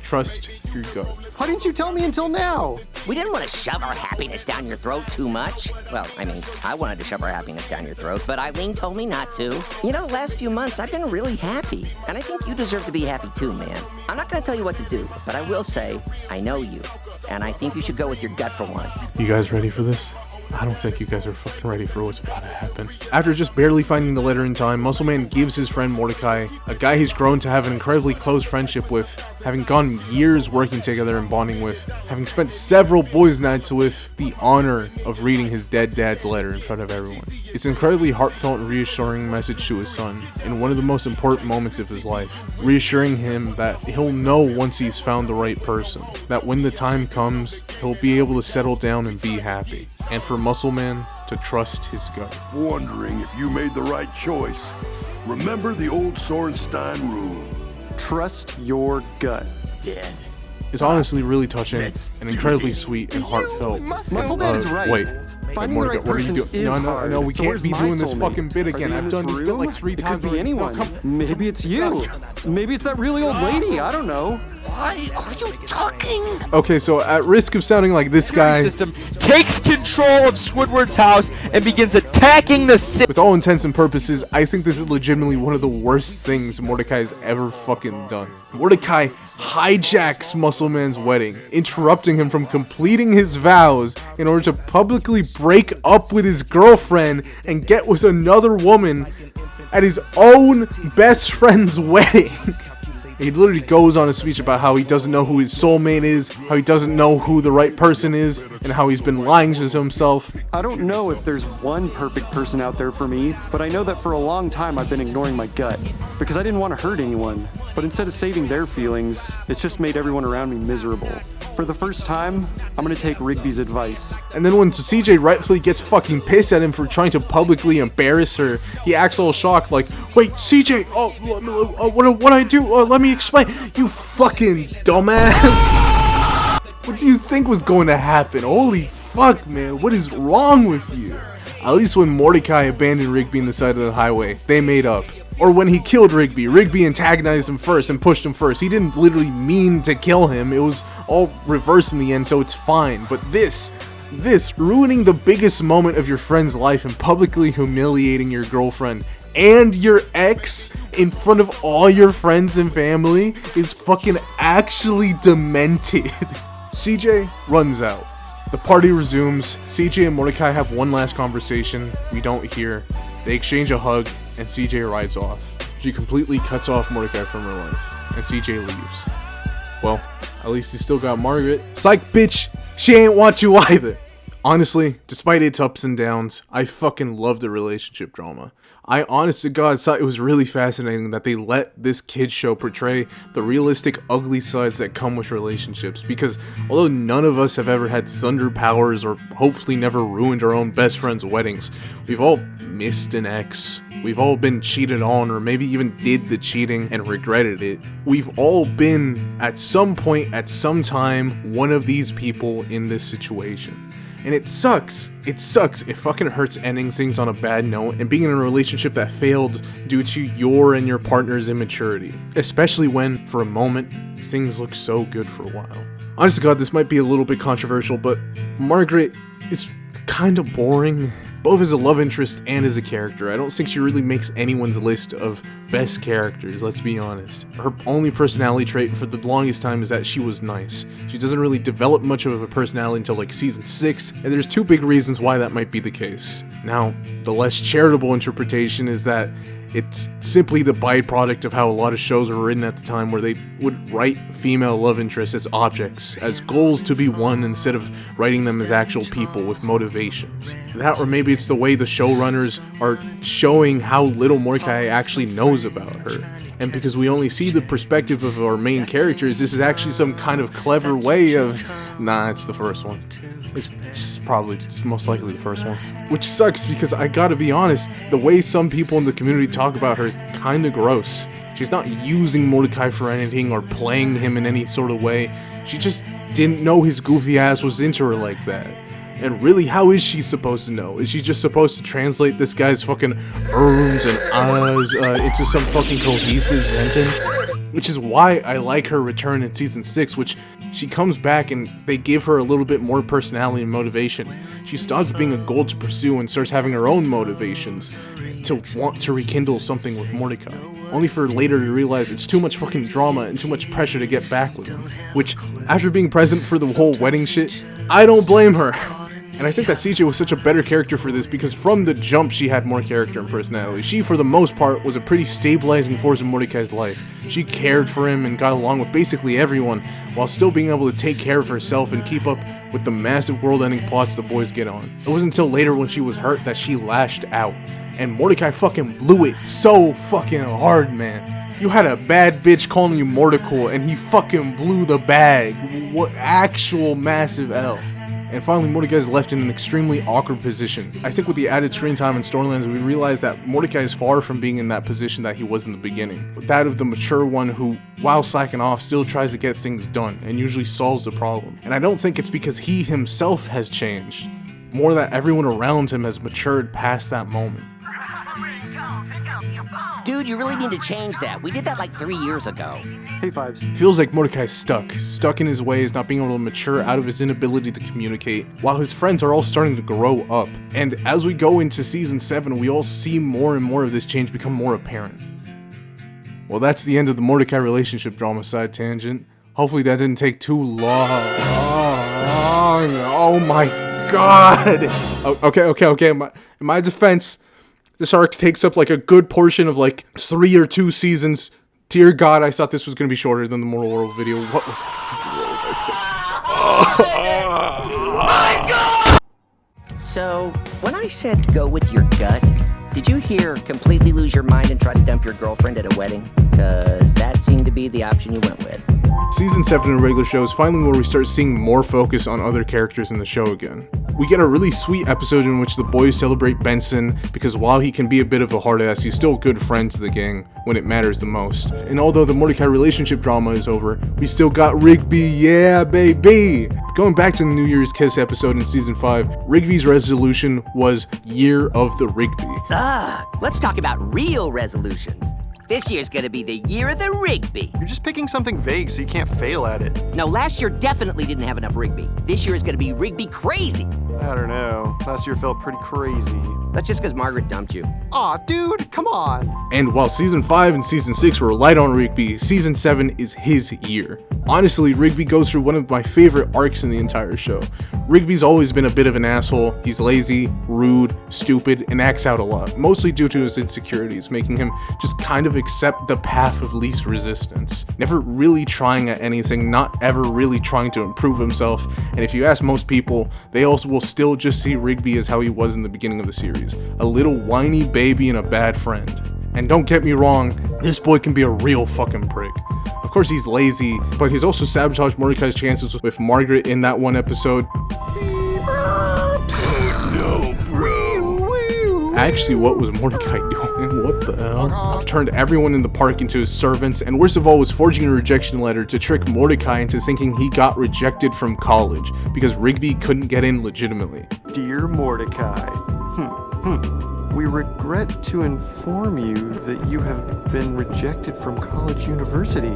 Trust your gut. Why didn't you tell me until now? We didn't want to shove our happiness down your throat too much. Well, I mean, I wanted to shove our happiness down your throat, but Eileen told me not to. You know, the last few months, I've been really happy. And I think you deserve to be happy too, man. I'm not going to tell you what to do, but I will say, I know you. And I think you should go with your gut for once. You guys ready for this? I don't think you guys are fucking ready for what's about to happen. After just barely finding the letter in time, Muscle Man gives his friend Mordecai, a guy he's grown to have an incredibly close friendship with, having gone years working together and bonding with, having spent several boys' nights with, the honor of reading his dead dad's letter in front of everyone. It's an incredibly heartfelt and reassuring message to his son, in one of the most important moments of his life, reassuring him that he'll know once he's found the right person, that when the time comes, he'll be able to settle down and be happy. And for Muscle Man to trust his gut. Wondering if you made the right choice. Remember the old Sorenstein rule. Trust your gut. Dead. It's honestly really touching and incredibly sweet and heartfelt. Muscle Man is right. Wait. Finding the right person is hard. No, we So can't where's be my doing this soulmate? fucking bit again. Are you I've in done this this for bit real? like 3 It times could be already. No, anyone. come- Maybe it's you. Maybe it's that really old lady. I don't know. Why are you talking? Okay, so at risk of sounding like this guy, System takes control of Squidward's house and begins attacking the city. with all intents and purposes, I think this is legitimately one of the worst things Mordecai's ever fucking done. Mordecai hijacks Muscle Man's wedding, interrupting him from completing his vows in order to publicly break up with his girlfriend and get with another woman at his own best friend's wedding. He literally goes on a speech about how he doesn't know who his soulmate is, how he doesn't know who the right person is, and how he's been lying to himself. I don't know if there's one perfect person out there for me, but I know that for a long time I've been ignoring my gut because I didn't want to hurt anyone. But instead of saving their feelings, it's just made everyone around me miserable. For the first time, I'm gonna take Rigby's advice. And then when CJ rightfully gets fucking pissed at him for trying to publicly embarrass her, he acts all shocked like, wait, CJ, what I do? Let me explain. You fucking dumbass. What do you think was going to happen? Holy fuck, man. What is wrong with you? At least when Mordecai abandoned Rigby on the side of the highway, they made up. Or when he killed Rigby, Rigby antagonized him first and pushed him first. He didn't literally mean to kill him. It was all reversed in the end, so it's fine. But this, ruining the biggest moment of your friend's life and publicly humiliating your girlfriend and your ex in front of all your friends and family is fucking actually demented. CJ runs out. The party resumes. CJ and Mordecai have one last conversation we don't hear. They exchange a hug, and CJ rides off. She completely cuts off Mordecai from her life, and CJ leaves. Well, at least he still got Margaret. Psych, bitch! She ain't want you either! Honestly, despite its ups and downs, I fucking love the relationship drama. I honest to God thought it was really fascinating that they let this kid show portray the realistic ugly sides that come with relationships, because although none of us have ever had thunder powers or hopefully never ruined our own best friends' weddings, we've all missed an ex, we've all been cheated on, or maybe even did the cheating and regretted it. We've all been, at some point, at some time, one of these people in this situation. And it sucks. It sucks. It fucking hurts ending things on a bad note and being in a relationship that failed due to your and your partner's immaturity. Especially when, for a moment, things look so good for a while. Honest to God, this might be a little bit controversial, but Margaret is kind of boring. both as a love interest and as a character. I don't think she really makes anyone's list of best characters, let's be honest. Her only personality trait for the longest time is that she was nice. She doesn't really develop much of a personality until like season 6, and there's 2 big reasons why that might be the case. Now, the less charitable interpretation is that it's simply the byproduct of how a lot of shows were written at the time, where they would write female love interests as objects, as goals to be won, instead of writing them as actual people with motivations. That, or maybe it's the way the showrunners are showing how little Mordecai actually knows about her. And because we only see the perspective of our main characters, this is actually some kind of clever way of... Nah, it's the first one. It's most likely the first one. Which sucks, because I gotta be honest, the way some people in the community talk about her is kinda gross. She's not using Mordecai for anything or playing him in any sort of way. She just didn't know his goofy ass was into her like that. And really, how is she supposed to know? Is she just supposed to translate this guy's fucking ums and ahs into some fucking cohesive sentence? Which is why I like her return in season 6, which she comes back and they give her a little bit more personality and motivation. She stops being a goal to pursue and starts having her own motivations to want to rekindle something with Mordecai. Only for later to realize it's too much fucking drama and too much pressure to get back with him. Which, after being present for the whole wedding shit, I don't blame her. And I think that CJ was such a better character for this because from the jump she had more character and personality. She, for the most part, was a pretty stabilizing force in Mordecai's life. She cared for him and got along with basically everyone, while still being able to take care of herself and keep up with the massive world-ending plots the boys get on. It wasn't until later when she was hurt that she lashed out. And Mordecai fucking blew it so fucking hard, man. You had a bad bitch calling you Mordical and he fucking blew the bag. What actual massive L. And finally, Mordecai is left in an extremely awkward position. I think with the added screen time in Stormlands, we realize that Mordecai is far from being in that position that he was in the beginning. That of the mature one who, while slacking off, still tries to get things done, and usually solves the problem. And I don't think it's because he himself has changed, more that everyone around him has matured past that moment. Dude, you really need to change that. We did that like 3 years ago. Hey, Fives. Feels like Mordecai's stuck in his ways, not being able to mature out of his inability to communicate, while his friends are all starting to grow up. And as we go into season 7, we all see more and more of this change become more apparent. Well, that's the end of the Mordecai relationship drama side tangent. Hopefully that didn't take too long. Oh my god! Okay. In my defense, this arc takes up like a good portion of like 3 or 2 seasons. Dear God, I thought this was going to be shorter than the Mortal World video. What was I thinking? So, when I said go with your gut, did you hear completely lose your mind and try to dump your girlfriend at a wedding? Because that seemed to be the option you went with. Season 7 in regular show is finally where we start seeing more focus on other characters in the show again. We get a really sweet episode in which the boys celebrate Benson because while he can be a bit of a hard ass, he's still a good friend to the gang when it matters the most. And although the Mordecai relationship drama is over, we still got Rigby, yeah baby! Going back to the New Year's Kiss episode in season 5, Rigby's resolution was Year of the Rigby. Let's talk about real resolutions. This year's gonna be the year of the Rigby. You're just picking something vague so you can't fail at it. No, last year definitely didn't have enough Rigby. This year is gonna be Rigby crazy. I don't know. Last year felt pretty crazy. That's just because Margaret dumped you. Aw, dude, come on. And while season 5 and season 6 were light on Rigby, season 7 is his year. Honestly, Rigby goes through one of my favorite arcs in the entire show. Rigby's always been a bit of an asshole. He's lazy, rude, stupid, and acts out a lot, mostly due to his insecurities, making him just kind of accept the path of least resistance. Never really trying at anything, not ever really trying to improve himself, and if you ask most people, they also will still just see Rigby as how he was in the beginning of the series. A little whiny baby and a bad friend. And don't get me wrong, this boy can be a real fucking prick. Of course he's lazy, but he's also sabotaged Mordecai's chances with Margaret in that one episode. Actually, what was Mordecai doing? What the hell? He turned everyone in the park into his servants, and worst of all was forging a rejection letter to trick Mordecai into thinking he got rejected from college because Rigby couldn't get in legitimately. Dear Mordecai, we regret to inform you that you have been rejected from college university.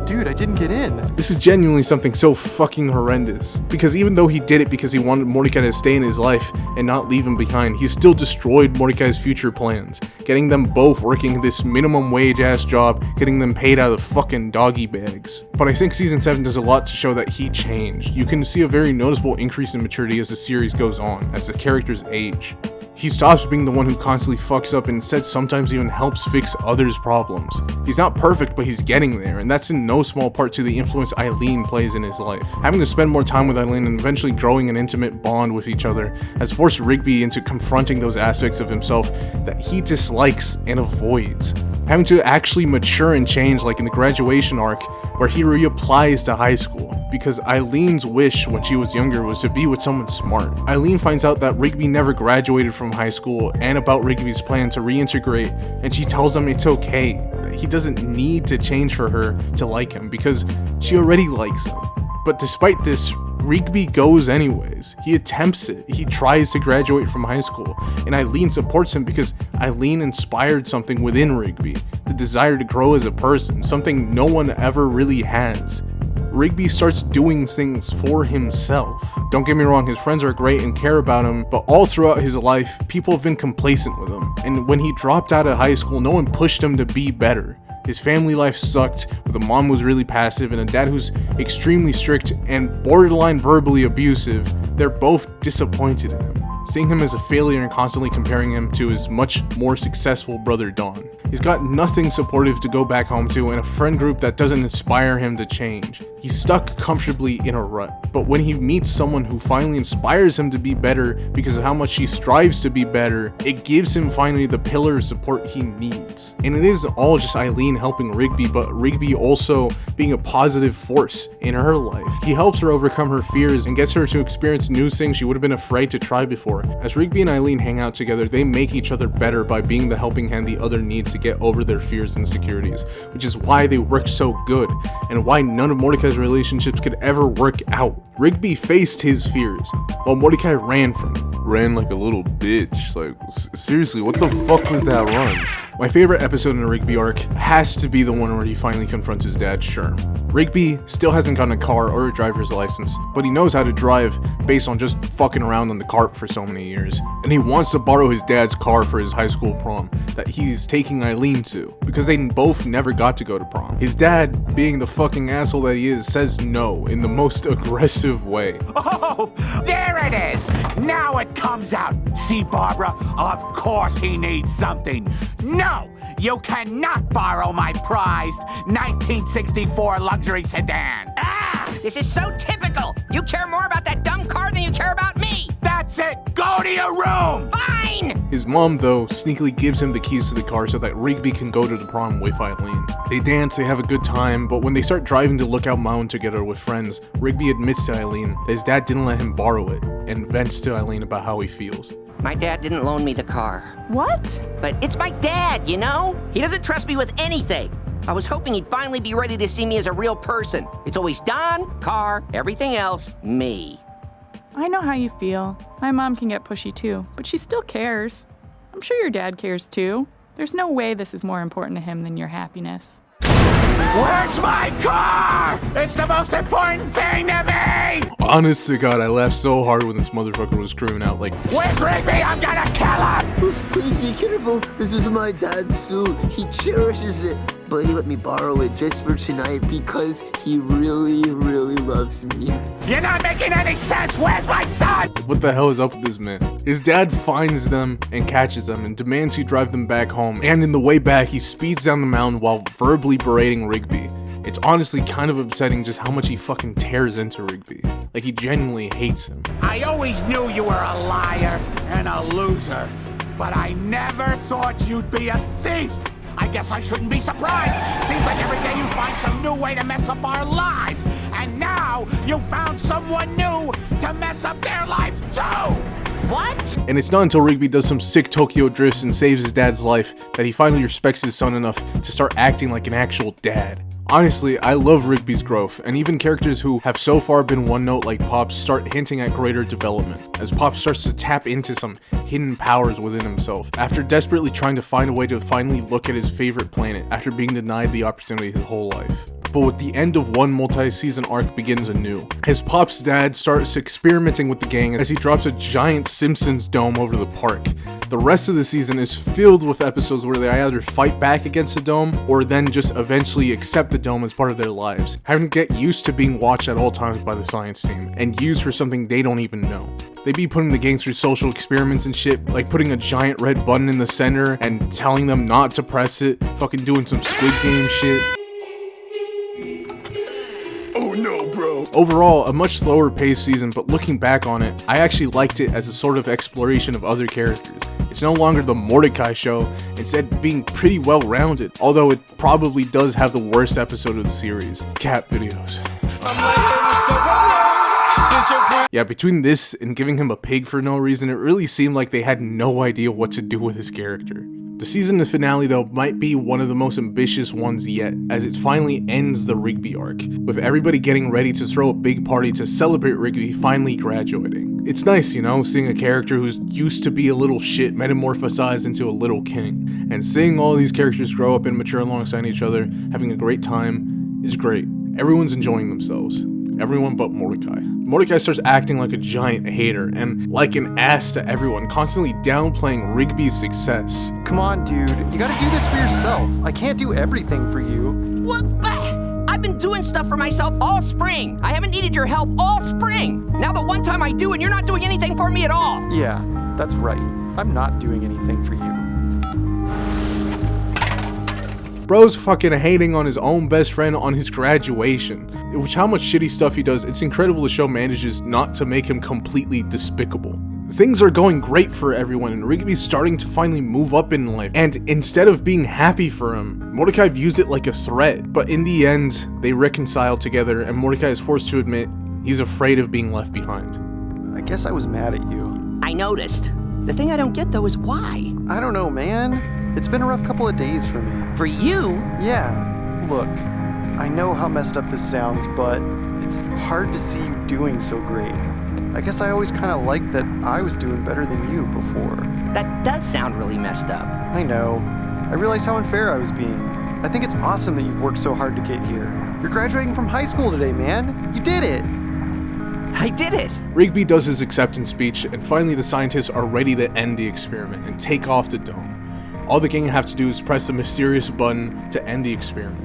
dude, I didn't get in. This is genuinely something so fucking horrendous. Because even though he did it because he wanted Mordecai to stay in his life and not leave him behind, he still destroyed Mordecai's future plans, getting them both working this minimum wage ass job, getting them paid out of fucking doggy bags. But I think season 7 does a lot to show that he changed. You can see a very noticeable increase in maturity as the series goes on, as the characters age. He stops being the one who constantly fucks up and instead sometimes even helps fix others' problems. He's not perfect, but he's getting there, and that's in no small part to the influence Eileen plays in his life. Having to spend more time with Eileen and eventually growing an intimate bond with each other has forced Rigby into confronting those aspects of himself that he dislikes and avoids. Having to actually mature and change, like in the graduation arc, where he reapplies to high school. Because Eileen's wish when she was younger was to be with someone smart. Eileen finds out that Rigby never graduated from high school and about Rigby's plan to reintegrate, and she tells him it's okay, that he doesn't need to change for her to like him because she already likes him. But despite this, Rigby goes anyways. He attempts it. He tries to graduate from high school, and Eileen supports him because Eileen inspired something within Rigby, the desire to grow as a person, something no one ever really has. Rigby starts doing things for himself. Don't get me wrong, his friends are great and care about him, but all throughout his life, people have been complacent with him. And when he dropped out of high school, no one pushed him to be better. His family life sucked, with a mom who's really passive and a dad who's extremely strict and borderline verbally abusive. They're both disappointed in him, seeing him as a failure and constantly comparing him to his much more successful brother Don. He's got nothing supportive to go back home to and a friend group that doesn't inspire him to change. He's stuck comfortably in a rut. But when he meets someone who finally inspires him to be better because of how much he strives to be better, it gives him finally the pillar of support he needs. And it isn't all just Eileen helping Rigby, but Rigby also being a positive force in her life. He helps her overcome her fears and gets her to experience new things she would have been afraid to try before. As Rigby and Eileen hang out together, they make each other better by being the helping hand the other needs to get over their fears and insecurities, which is why they work so good, and why none of Mordecai's relationships could ever work out. Rigby faced his fears, while Mordecai ran from it. Ran like a little bitch. Like, seriously, what the fuck was that run? My favorite episode in the Rigby arc has to be the one where he finally confronts his dad, Sherm. Rigby still hasn't gotten a car or a driver's license, but he knows how to drive based on just fucking around on the cart for so many years. And he wants to borrow his dad's car for his high school prom that he's taking Eileen to, because they both never got to go to prom. His dad, being the fucking asshole that he is, says no in the most aggressive way. Oh, there it is! Now it comes out. See, Barbara, of course he needs something. No! You cannot borrow my prized 1964 luxury sedan. Ah! This is so typical! You care more about that dumb car than you care about me! That's it! Go to your room! Fine! His mom, though, sneakily gives him the keys to the car so that Rigby can go to the prom with Eileen. They dance, they have a good time, but when they start driving to Lookout Mountain together with friends, Rigby admits to Eileen that his dad didn't let him borrow it, and vents to Eileen about how he feels. My dad didn't loan me the car. What? But it's my dad, you know? He doesn't trust me with anything. I was hoping he'd finally be ready to see me as a real person. It's always Don, car, everything else, me. I know how you feel. My mom can get pushy too, but she still cares. I'm sure your dad cares too. There's no way this is more important to him than your happiness. Where's my car? It's the most important thing to me! Honest to God, I laughed so hard when this motherfucker was screaming out like, "Where's Rigby? I'm gonna kill him!" Please be careful. This is my dad's suit. He cherishes it, but he let me borrow it just for tonight because he really, really loves me. You're not making any sense. Where's my son? what the hell is up with this man? His dad finds them and catches them and demands he drive them back home, and in the way back, he speeds down the mountain while verbally berating Rigby. It's honestly kind of upsetting just how much he fucking tears into Rigby. Like, he genuinely hates him. I always knew you were a liar and a loser, but I never thought you'd be a thief. I guess I shouldn't be surprised. Seems like every day you find some new way to mess up our lives. And now you found someone new to mess up their lives too. What? And it's not until Rigby does some sick Tokyo drifts and saves his dad's life that he finally respects his son enough to start acting like an actual dad. Honestly, I love Rigby's growth, and even characters who have so far been one note like Pops start hinting at greater development, as Pops starts to tap into some hidden powers within himself, after desperately trying to find a way to finally look at his favorite planet after being denied the opportunity his whole life. but with the end of one multi-season arc begins anew, as Pop's dad starts experimenting with the gang as he drops a giant Simpsons dome over the park. The rest of the season is filled with episodes where they either fight back against the dome or then just eventually accept the dome as part of their lives, having to get used to being watched at all times by the science team and used for something they don't even know. They be putting the gang through social experiments and shit, like putting a giant red button in the center and telling them not to press it, fucking doing some Squid Game shit. Oh no, bro. Overall, a much slower paced season, but looking back on it, I actually liked it as a sort of exploration of other characters. It's no longer the MORDECAI show, instead being pretty well rounded, although it probably does have the worst episode of the series, cat videos. Yeah, between this and giving him a pig for no reason, it really seemed like they had no idea what to do with his character. The season finale, though, might be one of the most ambitious ones yet, as it finally ends the Rigby arc, with everybody getting ready to throw a big party to celebrate Rigby finally graduating. It's nice, you know, seeing a character who's used to be a little shit metamorphosized into a little king, and seeing all these characters grow up and mature alongside each other, having a great time, is great. Everyone's enjoying themselves. Everyone but MORDECAI. MORDECAI starts acting like a giant hater and like an ass to everyone, constantly downplaying Rigby's success. Come on, dude. You gotta do this for yourself. I can't do everything for you. What? I've been doing stuff for myself all spring. I haven't needed your help all spring. Now the one time I do and you're not doing anything for me at all. Yeah, that's right. I'm not doing anything for you. Bro's fucking hating on his own best friend on his graduation. Which, how much shitty stuff he does, it's incredible the show manages not to make him completely despicable. Things are going great for everyone and Rigby's starting to finally move up in life, and instead of being happy for him, MORDECAI views it like a threat. But in the end, they reconcile together and MORDECAI is forced to admit he's afraid of being left behind. I guess I was mad at you. I noticed. The thing I don't get though is why? I don't know, man. It's been a rough couple of days for me. For you? Yeah. Look, I know how messed up this sounds, but it's hard to see you doing so great. I guess I always kind of liked that I was doing better than you before. That does sound really messed up. I know. I realize how unfair I was being. I think it's awesome that you've worked so hard to get here. You're graduating from high school today, man. You did it. I did it! Rigby does his acceptance speech, and finally the scientists are ready to end the experiment and take off the dome. All the gang have to do is press the mysterious button to end the experiment.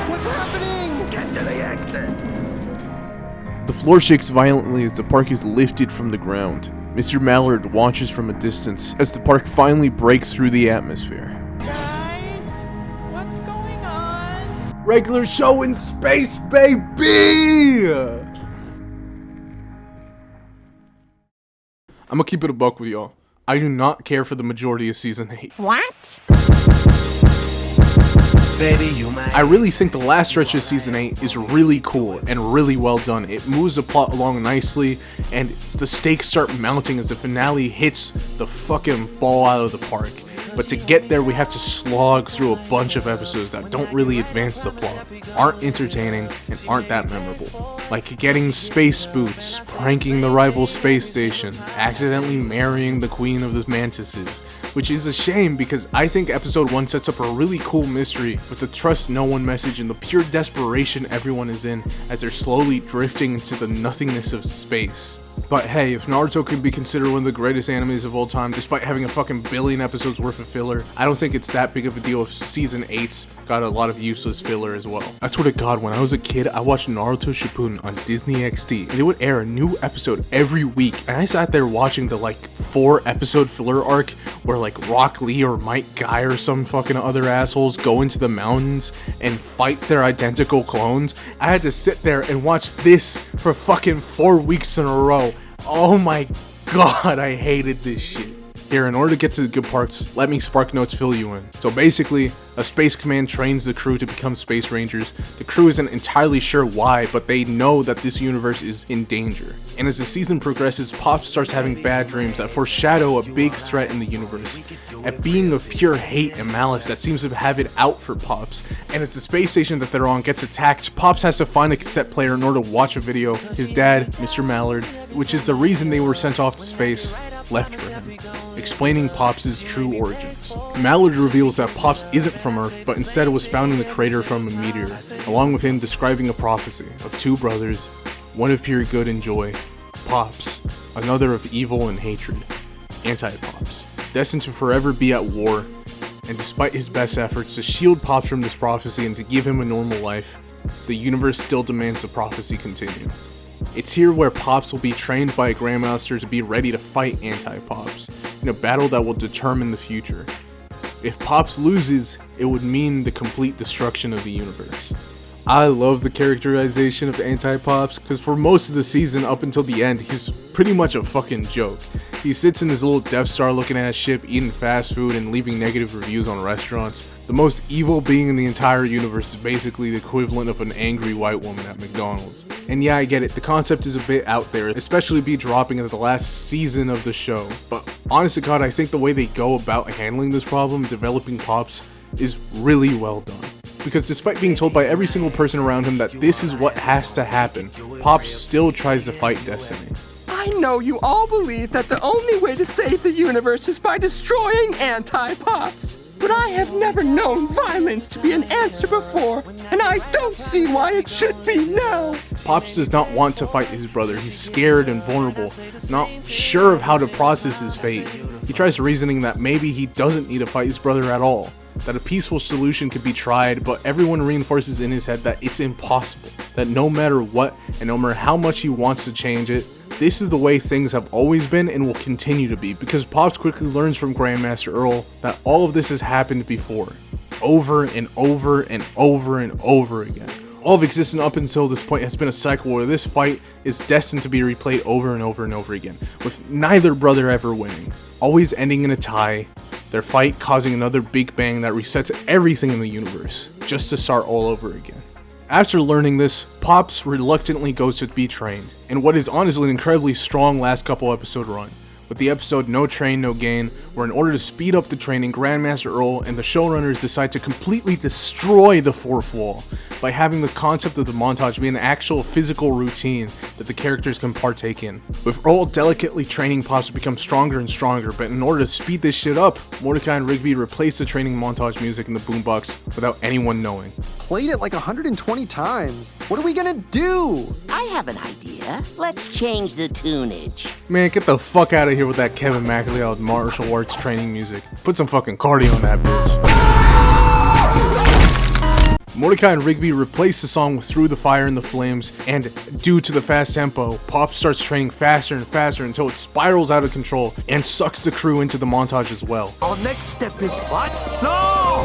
What's happening? Get to the exit. The floor shakes violently as the park is lifted from the ground. Mr. Mallard watches from a distance as the park finally breaks through the atmosphere. Guys, what's going on? Regular show in space, baby! I'm gonna keep it a buck with y'all. I do not care for the majority of season 8. What? Baby, I really think the last stretch of season 8 is really cool and really well done. It moves the plot along nicely, and the stakes start mounting as the finale hits the fucking ball out of the park. But to get there, we have to slog through a bunch of episodes that don't really advance the plot, aren't entertaining, and aren't that memorable. Like getting space boots, pranking the rival space station, accidentally marrying the queen of the mantises, which is a shame because I think episode 1 sets up a really cool mystery with the trust no one message and the pure desperation everyone is in as they're slowly drifting into the nothingness of space. But hey, if Naruto can be considered one of the greatest animes of all time, despite having a fucking billion episodes worth of filler, I don't think it's that big of a deal if season 8's got a lot of useless filler as well. I swear to God, when I was a kid, I watched Naruto Shippuden on Disney XD, and they would air a new episode every week, and I sat there watching the like 4-episode filler arc where like Rock Lee or Mike Guy or some fucking other assholes go into the mountains and fight their identical clones. I had to sit there and watch this for fucking 4 weeks in a row. Oh my God, I hated this shit. Here, in order to get to the good parts, let me Spark Notes fill you in. So basically, a space command trains the crew to become space rangers. The crew isn't entirely sure why, but they know that this universe is in danger. And as the season progresses, Pop starts having bad dreams that foreshadow a big threat in the universe. A being of pure hate and malice that seems to have it out for Pops. And as the space station that they're on gets attacked, Pops has to find a cassette player in order to watch a video. His dad, Mr. Mallard, which is the reason they were sent off to space, left for him, explaining Pops' true origins. Mallard reveals that Pops isn't from Earth, but instead was found in the crater from a meteor, along with him describing a prophecy of two brothers, one of pure good and joy, Pops, another of evil and hatred, Anti-Pops, destined to forever be at war. And despite his best efforts to shield Pops from this prophecy and to give him a normal life, the universe still demands the prophecy continue. It's here where Pops will be trained by a Grandmaster to be ready to fight Anti-Pops, in a battle that will determine the future. If Pops loses, it would mean the complete destruction of the universe. I love the characterization of Anti-Pops, because for most of the season up until the end, he's pretty much a fucking joke. He sits in his little Death Star looking at his ship, eating fast food and leaving negative reviews on restaurants. The most evil being in the entire universe is basically the equivalent of an angry white woman at McDonald's. And yeah, I get it, the concept is a bit out there, especially be dropping at the last season of the show. But honest to God, I think the way they go about handling this problem, developing Pops, is really well done. Because despite being told by every single person around him that this is what has to happen, Pops still tries to fight destiny. I know you all believe that the only way to save the universe is by destroying Anti-Pops. But I have never known violence to be an answer before, and I don't see why it should be now. Pops does not want to fight his brother. He's scared and vulnerable, not sure of how to process his fate. He tries reasoning that maybe he doesn't need to fight his brother at all, that a peaceful solution could be tried, but everyone reinforces in his head that it's impossible, that no matter what and no matter how much he wants to change it, this is the way things have always been and will continue to be, because Pops quickly learns from Grandmaster Earl that all of this has happened before, over and over and over and over again. All of existence up until this point has been a cycle where this fight is destined to be replayed over and over and over again, with neither brother ever winning, always ending in a tie, their fight causing another big bang that resets everything in the universe, just to start all over again. After learning this, Pops reluctantly goes to be trained, in what is honestly an incredibly strong last couple episode run, with the episode No Train, No Gain, where in order to speed up the training, Grandmaster Earl and the showrunners decide to completely destroy the fourth wall by having the concept of the montage be an actual physical routine that the characters can partake in. With Earl delicately training Pops to become stronger and stronger, but in order to speed this shit up, Mordecai and Rigby replaced the training montage music in the boombox without anyone knowing. Played it like 120 times. What are we gonna do? I have an idea. Let's change the tunage. Man, get the fuck out of here with that Kevin MacLeod martial arts training music. Put some fucking cardio on that bitch. Mordecai and Rigby replace the song with Through the Fire and the Flames, and due to the fast tempo, Pop starts training faster and faster until it spirals out of control and sucks the crew into the montage as well. Our next step is what? No!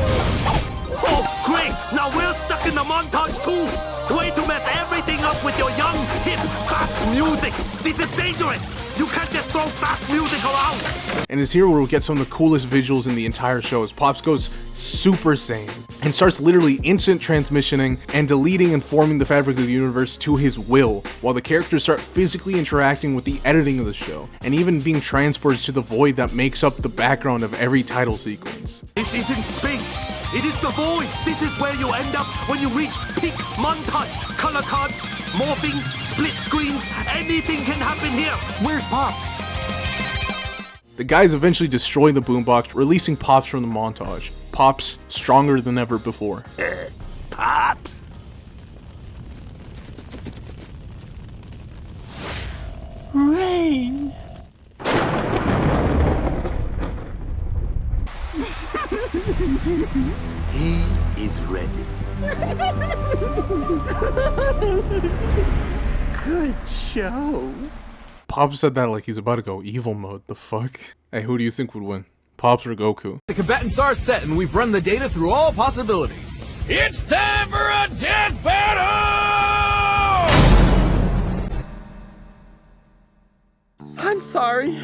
Oh, great! Now we're stuck in the montage too! Way to mess everything up with your young, hip, fast music! This is dangerous! You can't just throw fast music around! And it's here where we'll get some of the coolest visuals in the entire show as Pops goes Super Saiyan and starts literally instant transmissioning and deleting and forming the fabric of the universe to his will, while the characters start physically interacting with the editing of the show, and even being transported to the void that makes up the background of every title sequence. This isn't space! It is the void! This is where you end up when you reach peak montage! Color cards, morphing, split screens, anything can happen here! Where's Pops? The guys eventually destroy the boombox, releasing Pops from the montage. Pops stronger than ever before. Pops? Rain! He is ready. Good show. Pops said that like he's about to go evil mode. The fuck? Hey, who do you think would win? Pops or Goku? The combatants are set and we've run the data through all possibilities. It's time for a death battle! I'm sorry.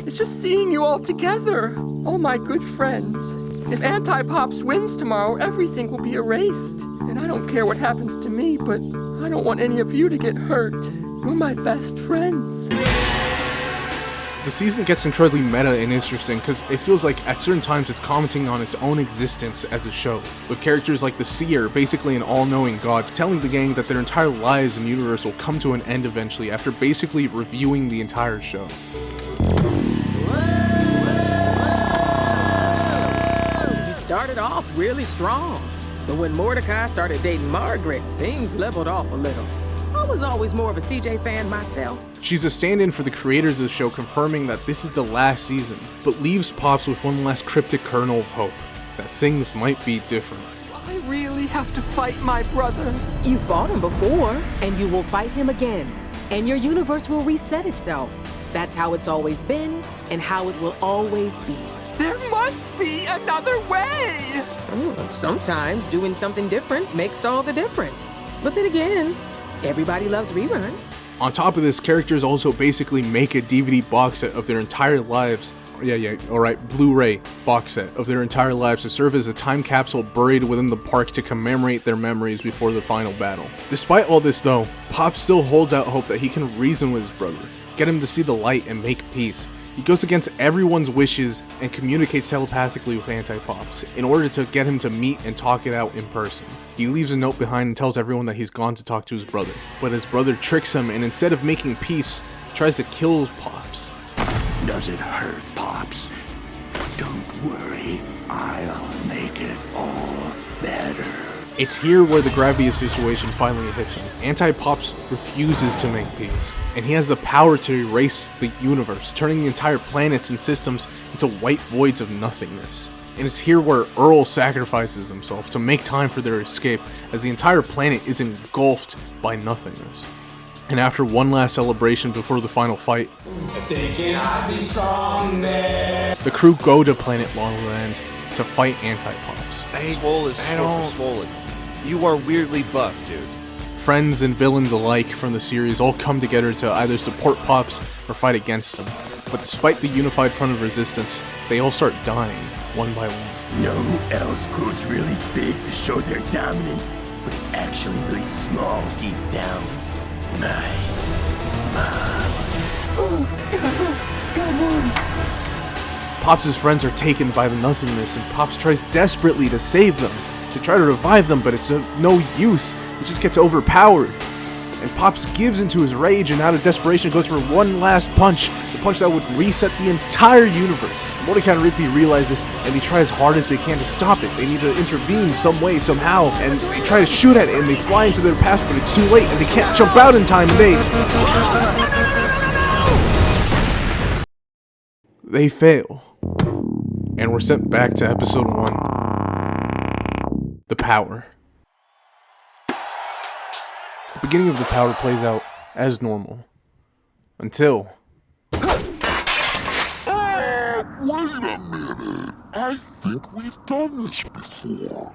It's just seeing you all together. All my good friends. If Anti-Pops wins tomorrow, everything will be erased. And I don't care what happens to me, but I don't want any of you to get hurt. You're my best friends. The season gets incredibly meta and interesting because it feels like at certain times it's commenting on its own existence as a show, with characters like the Seer, basically an all-knowing god, telling the gang that their entire lives and universe will come to an end eventually after basically reviewing the entire show. started off really strong. But when Mordecai started dating Margaret, things leveled off a little. I was always more of a CJ fan myself. She's a stand-in for the creators of the show, confirming that this is the last season, but leaves Pops with one last cryptic kernel of hope, that things might be different. I really have to fight my brother. You fought him before, and you will fight him again. And your universe will reset itself. That's how it's always been, and how it will always be. There must be another way! Sometimes doing something different makes all the difference. But then again, everybody loves reruns. On top of this, characters also basically make a DVD box set of their entire lives. Blu-ray box set of their entire lives to serve as a time capsule buried within the park to commemorate their memories before the final battle. Despite all this though, Pop still holds out hope that he can reason with his brother, get him to see the light and make peace. He goes against everyone's wishes and communicates telepathically with Anti-Pops in order to get him to meet and talk it out in person. He leaves a note behind and tells everyone that he's gone to talk to his brother, but his brother tricks him and instead of making peace, tries to kill Pops. Does it hurt, Pops? Don't worry, I'll make it all better. It's here where the gravity of the situation finally hits him. Anti-Pops refuses to make peace, and he has the power to erase the universe, turning the entire planets and systems into white voids of nothingness. And it's here where Earl sacrifices himself to make time for their escape, as the entire planet is engulfed by nothingness. And after one last celebration before the final fight, the crew go to planet Longland to fight Anti-Pops. Swole is swollen. You are weirdly buff, dude. Friends and villains alike from the series all come together to either support Pops or fight against him. But despite the unified front of resistance, they all start dying, one by one. You know who else grows really big to show their dominance, but is actually really small deep down? My mom. Pops' friends are taken by the nothingness, and Pops tries desperately to save them, to try to revive them, but it's of no use. He just gets overpowered. And Pops gives into his rage and out of desperation goes for one last punch, the punch that would reset the entire universe. Mordecai and Rigby realize this, and they try as hard as they can to stop it. They need to intervene some way, somehow, and they try to shoot at it, and they fly into their path, but it's too late, and they can't jump out in time, and they fail. And we're sent back to episode 1, The Power. The beginning of The Power plays out as normal. Until... Wait a minute. I think we've done this before.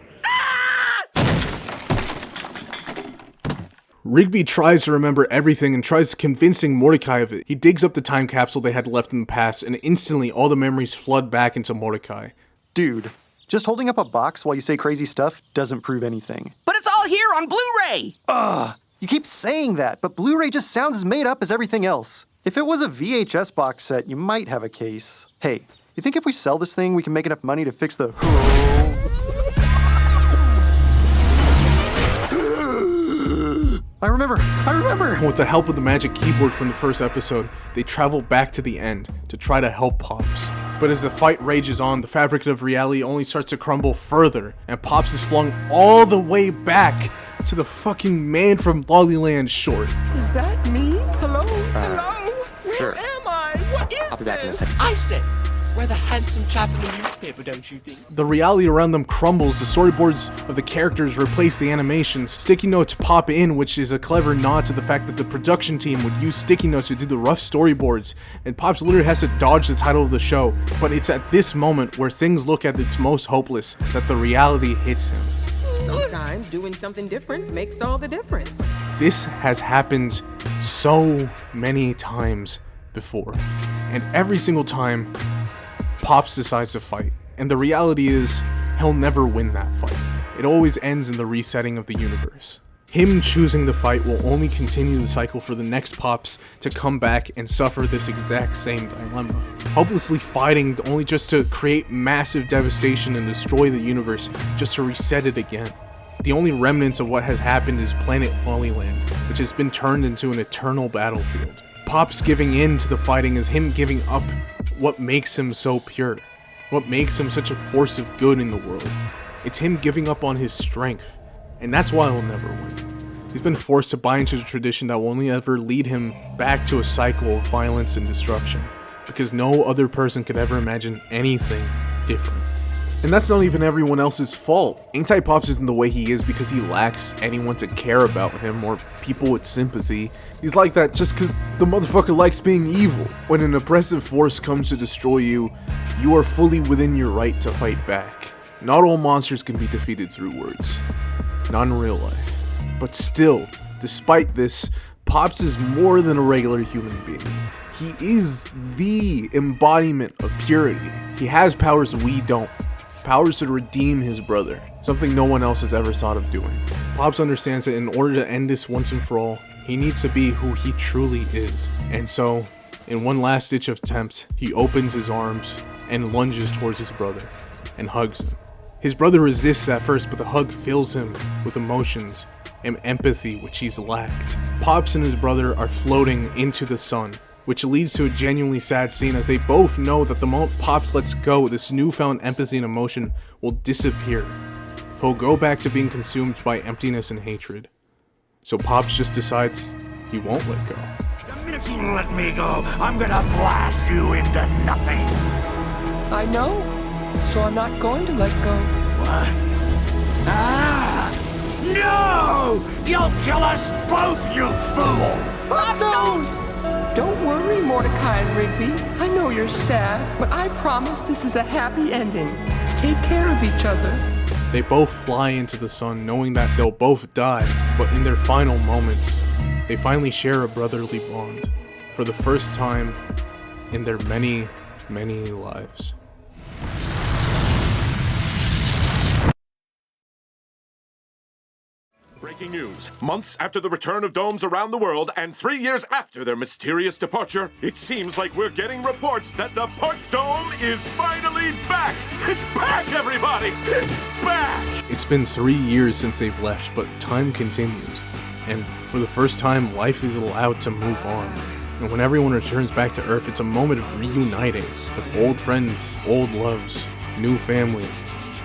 Rigby tries to remember everything and tries convincing Mordecai of it. He digs up the time capsule they had left in the past, and instantly all the memories flood back into Mordecai. Dude, just holding up a box while you say crazy stuff doesn't prove anything. But it's all here on Blu-ray! Ugh, you keep saying that, but Blu-ray just sounds as made up as everything else. If it was a VHS box set, you might have a case. Hey, you think if we sell this thing, we can make enough money to fix the... I remember! With the help of the magic keyboard from the first episode, they travel back to the end to try to help Pops. But as the fight rages on, the fabric of reality only starts to crumble further, and Pops is flung all the way back to the fucking man from Lollyland short. Is that me? Hello? Hello? Sure. Where am I? What is I'll be back in a this? second. I said, we're the handsome chap in the newspaper, don't you think? The reality around them crumbles, the storyboards of the characters replace the animations, sticky notes pop in, which is a clever nod to the fact that the production team would use sticky notes to do the rough storyboards, and Pops literally has to dodge the title of the show, but it's at this moment where things look at its most hopeless that the reality hits him. Sometimes doing something different makes all the difference. This has happened so many times before, and every single time, Pops decides to fight, and the reality is, he'll never win that fight. It always ends in the resetting of the universe. Him choosing the fight will only continue the cycle for the next Pops to come back and suffer this exact same dilemma. Hopelessly fighting only just to create massive devastation and destroy the universe, just to reset it again. The only remnants of what has happened is planet Lollyland, which has been turned into an eternal battlefield. Pops giving in to the fighting is him giving up what makes him so pure. what makes him such a force of good in the world. It's him giving up on his strength, and that's why he'll never win. He's been forced to buy into a tradition that will only ever lead him back to a cycle of violence and destruction, because no other person could ever imagine anything different. And that's not even everyone else's fault. Anti-Pops isn't the way he is because he lacks anyone to care about him or people with sympathy. He's like that just because the motherfucker likes being evil. When an oppressive force comes to destroy you, you are fully within your right to fight back. Not all monsters can be defeated through words. Not in real life. But still, despite this, Pops is more than a regular human being. He is the embodiment of purity. He has powers we don't. Powers to redeem his brother, something no one else has ever thought of doing. Pops understands that in order to end this once and for all, he needs to be who he truly is. And so, in one last ditch of attempt, he opens his arms and lunges towards his brother and hugs him. His brother resists at first, but the hug fills him with emotions and empathy which he's lacked. Pops and his brother are floating into the sun, which leads to a genuinely sad scene as they both know that the moment Pops lets go, this newfound empathy and emotion will disappear. He'll go back to being consumed by emptiness and hatred. So Pops just decides he won't let go. The minute you let me go, I'm gonna blast you into nothing. I know, so I'm not going to let go. What? Ah! No! You'll kill us both, you fool! Don't worry, Mordecai and Rigby. I know you're sad, but I promise this is a happy ending. Take care of each other. They both fly into the sun knowing that they'll both die, but in their final moments, they finally share a brotherly bond for the first time in their many, many lives. Breaking news. Months after the return of domes around the world and 3 years after their mysterious departure, it seems like we're getting reports that the Park Dome is finally back! It's back, everybody! It's back! It's been 3 years since they've left, but time continues. And for the first time, life is allowed to move on. And when everyone returns back to Earth, it's a moment of reuniting with old friends, old loves, new family.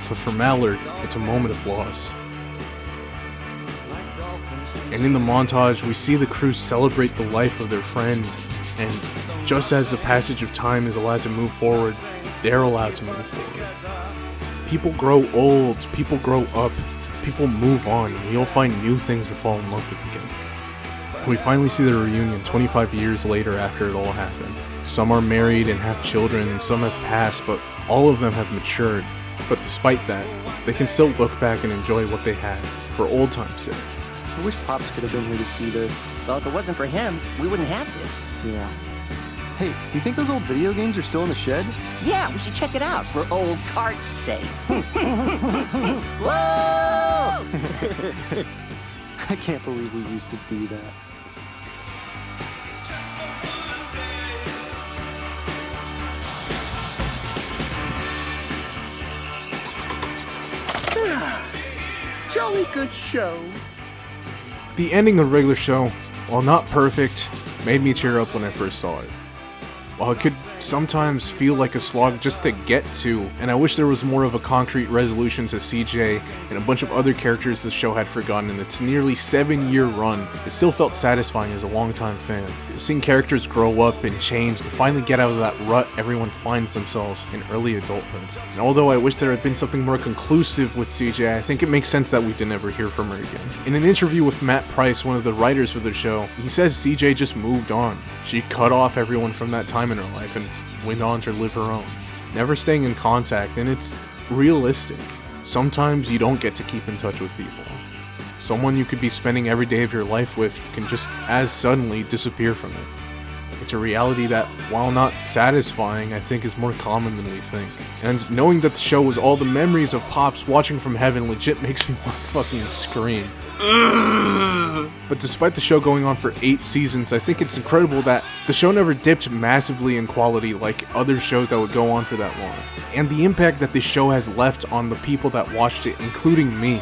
But for Mallard, it's a moment of loss. And in the montage, we see the crew celebrate the life of their friend, and just as the passage of time is allowed to move forward, they're allowed to move forward. People grow old, people grow up, people move on, and we all find new things to fall in love with again. We finally see their reunion 25 years later after it all happened. Some are married and have children, and some have passed, but all of them have matured. But despite that, they can still look back and enjoy what they had, for old time's sake. I wish Pops could have been here to see this. Well, if it wasn't for him, we wouldn't have this. Yeah. Hey, you think those old video games are still in the shed? Yeah, we should check it out for old cart's sake. Whoa! I can't believe we used to do that. Jolly good show. The ending of the regular show, while not perfect, made me tear up when I first saw it. While it could sometimes feel like a slog just to get to, and I wish there was more of a concrete resolution to CJ and a bunch of other characters the show had forgotten in its nearly 7-year run, it still felt satisfying as a longtime fan. Seeing characters grow up and change and finally get out of that rut everyone finds themselves in early adulthood. And although I wish there had been something more conclusive with CJ, I think it makes sense that we didn't ever hear from her again. In an interview with Matt Price, one of the writers for the show, he says CJ just moved on. She cut off everyone from that time in her life and went on to live her own, never staying in contact, and it's realistic. Sometimes you don't get to keep in touch with people. Someone you could be spending every day of your life with can just as suddenly disappear from it. It's a reality that, while not satisfying, I think is more common than we think. And knowing that the show was all the memories of Pops watching from heaven legit makes me want to fucking scream. But despite the show going on for 8 seasons, I think it's incredible that the show never dipped massively in quality like other shows that would go on for that long. And the impact that this show has left on the people that watched it, including me,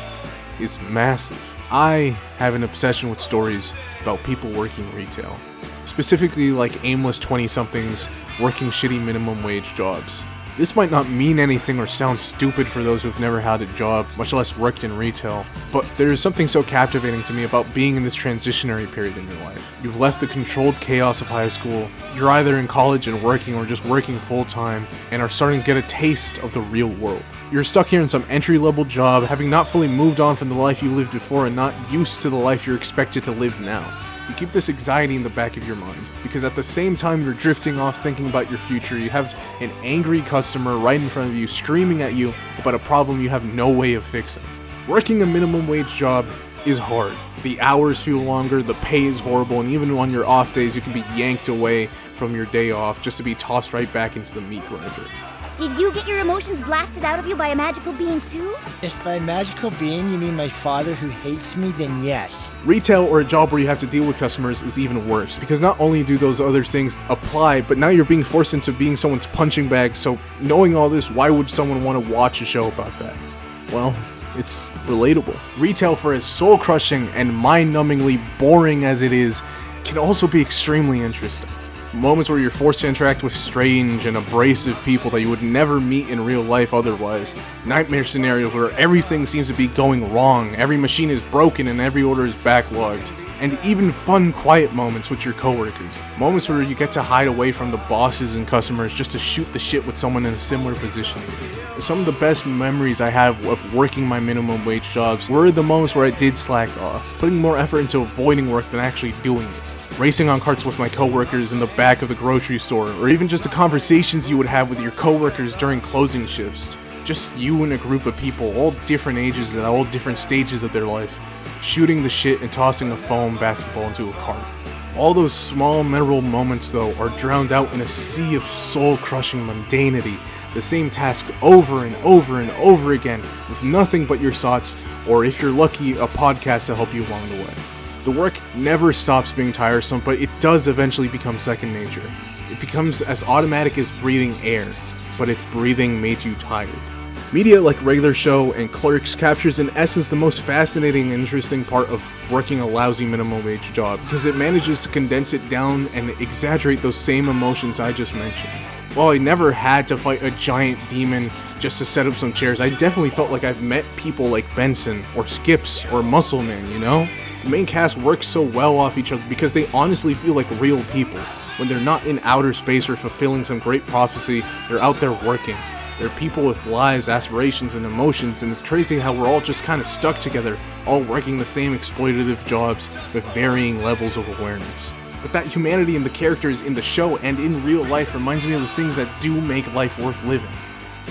is massive. I have an obsession with stories about people working retail. Specifically like aimless 20-somethings working shitty minimum wage jobs. This might not mean anything or sound stupid for those who've never had a job, much less worked in retail, but there's something so captivating to me about being in this transitionary period in your life. You've left the controlled chaos of high school, you're either in college and working or just working full-time, and are starting to get a taste of the real world. You're stuck here in some entry-level job, having not fully moved on from the life you lived before and not used to the life you're expected to live now. You keep this anxiety in the back of your mind, because at the same time you're drifting off thinking about your future, you have an angry customer right in front of you screaming at you about a problem you have no way of fixing. Working a minimum wage job is hard. The hours feel longer, the pay is horrible, and even on your off days you can be yanked away from your day off just to be tossed right back into the meat grinder. Did you get your emotions blasted out of you by a magical being too? If by magical being you mean my father who hates me, then yes. Retail, or a job where you have to deal with customers, is even worse, because not only do those other things apply, but now you're being forced into being someone's punching bag, so knowing all this, why would someone want to watch a show about that? Well, it's relatable. Retail, for as soul-crushing and mind-numbingly boring as it is, can also be extremely interesting. Moments where you're forced to interact with strange and abrasive people that you would never meet in real life otherwise. Nightmare scenarios where everything seems to be going wrong, every machine is broken and every order is backlogged. And even fun, quiet moments with your coworkers. Moments where you get to hide away from the bosses and customers just to shoot the shit with someone in a similar position. Some of the best memories I have of working my minimum wage jobs were the moments where I did slack off, putting more effort into avoiding work than actually doing it. Racing on carts with my coworkers in the back of the grocery store, or even just the conversations you would have with your coworkers during closing shifts. Just you and a group of people, all different ages and all different stages of their life, shooting the shit and tossing a foam basketball into a cart. All those small, memorable moments, though, are drowned out in a sea of soul-crushing mundanity. The same task over and over and over again, with nothing but your thoughts, or if you're lucky, a podcast to help you along the way. The work never stops being tiresome, but it does eventually become second nature. It becomes as automatic as breathing air, but if breathing made you tired. Media like Regular Show and Clerks captures in essence the most fascinating and interesting part of working a lousy minimum wage job, because it manages to condense it down and exaggerate those same emotions I just mentioned. While I never had to fight a giant demon just to set up some chairs, I definitely felt like I've met people like Benson, or Skips, or Muscleman, you know? The main cast works so well off each other because they honestly feel like real people. When they're not in outer space or fulfilling some great prophecy, they're out there working. They're people with lives, aspirations, and emotions, and it's crazy how we're all just kind of stuck together, all working the same exploitative jobs with varying levels of awareness. But that humanity in the characters in the show and in real life reminds me of the things that do make life worth living.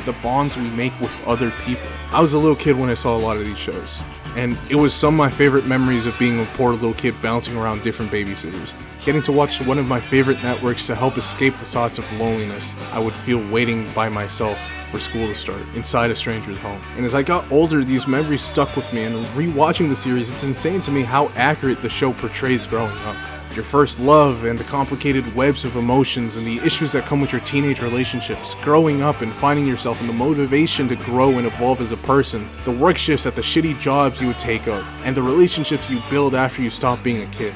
The bonds we make with other people. I was a little kid when I saw a lot of these shows, and it was some of my favorite memories of being a poor little kid bouncing around different babysitters. Getting to watch one of my favorite networks to help escape the thoughts of loneliness I would feel waiting by myself for school to start, inside a stranger's home. And as I got older, these memories stuck with me, and rewatching the series, it's insane to me how accurate the show portrays growing up. Your first love and the complicated webs of emotions and the issues that come with your teenage relationships, growing up and finding yourself and the motivation to grow and evolve as a person, the work shifts at the shitty jobs you would take up, and the relationships you build after you stop being a kid.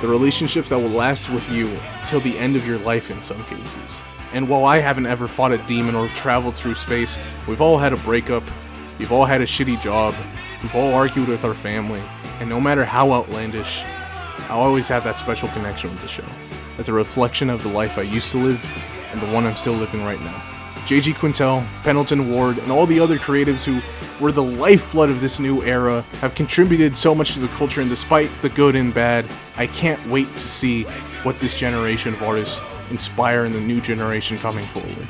The relationships that will last with you till the end of your life in some cases. And while I haven't ever fought a demon or traveled through space, we've all had a breakup, we've all had a shitty job, we've all argued with our family, and no matter how outlandish, I always have that special connection with the show. It's a reflection of the life I used to live and the one I'm still living right now. J.G. Quintel, Pendleton Ward, and all the other creatives who were the lifeblood of this new era have contributed so much to the culture, and despite the good and bad, I can't wait to see what this generation of artists inspire in the new generation coming forward.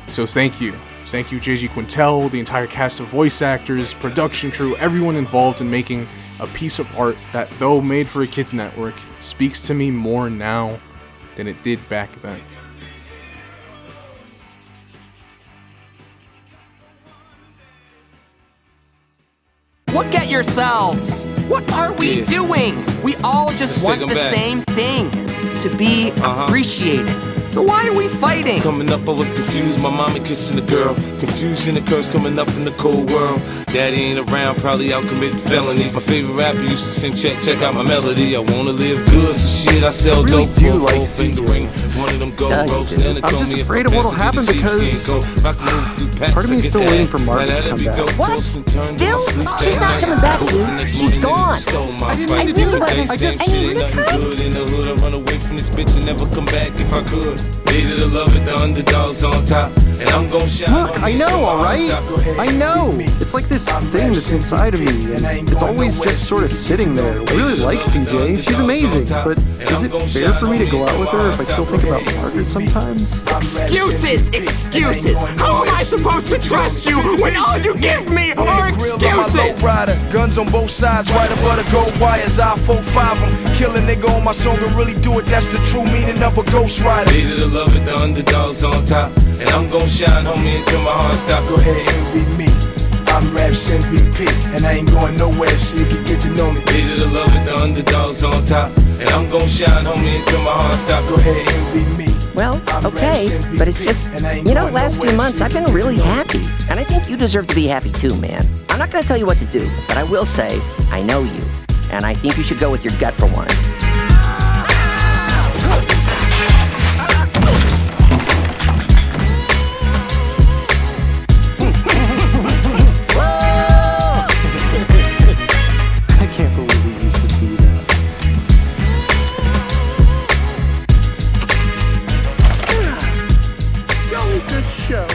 So thank you. Thank you, J.G. Quintel, the entire cast of voice actors, production crew, everyone involved in making a piece of art that, though made for a kids network, speaks to me more now than it did back then. Look at yourselves! What are we doing? We all just want the same thing, to be appreciated. So why are we fighting? Coming up, I was confused. My mama kissing a girl. Confusion occurs coming up in the cold world. Daddy ain't around, probably out committing felonies. My favorite rapper used to sing, check out my melody. I wanna live good, so shit, I sell dope for a full finger ring. One of them gold ropes, and I'm just afraid of what'll happen because part of me is still waiting for Mark to come back. What? Still? She's not coming back, dude. She's gone. I didn't mean to do that. I good in the hood. I run away from this bitch and never come back if I could. Hated to love it, the underdogs on top, and I'm gon' shine. Look, I know, alright? I know! It's like this thing that's inside of me, and it's always just sort of sitting there. I really like CJ, she's amazing, but is it fair for me to go out with her if I still think about Margaret sometimes? Excuses! Excuses! How am I supposed to trust you when all you give me are excuses? Guns on both sides, right above the gold wires. I 4-5 them, kill a nigga on my song and really do it. That's the true meaning of a ghost rider. Hated to love it, the underdogs on top, and I'm gon' shine, homie, until my heart stop. Go ahead, envy me. I'm Raps MVP, and I ain't going nowhere, so you can get to know me. Hated to love it, the underdogs on top, and I'm gon' shine, homie, until my heart stop. Go ahead, envy me. Well, okay, but it's just, you know, last few months I've been really happy. And I think you deserve to be happy too, man. I'm not gonna tell you what to do, but I will say, I know you. And I think you should go with your gut for once. I can't believe we used to do that. Jolly good show.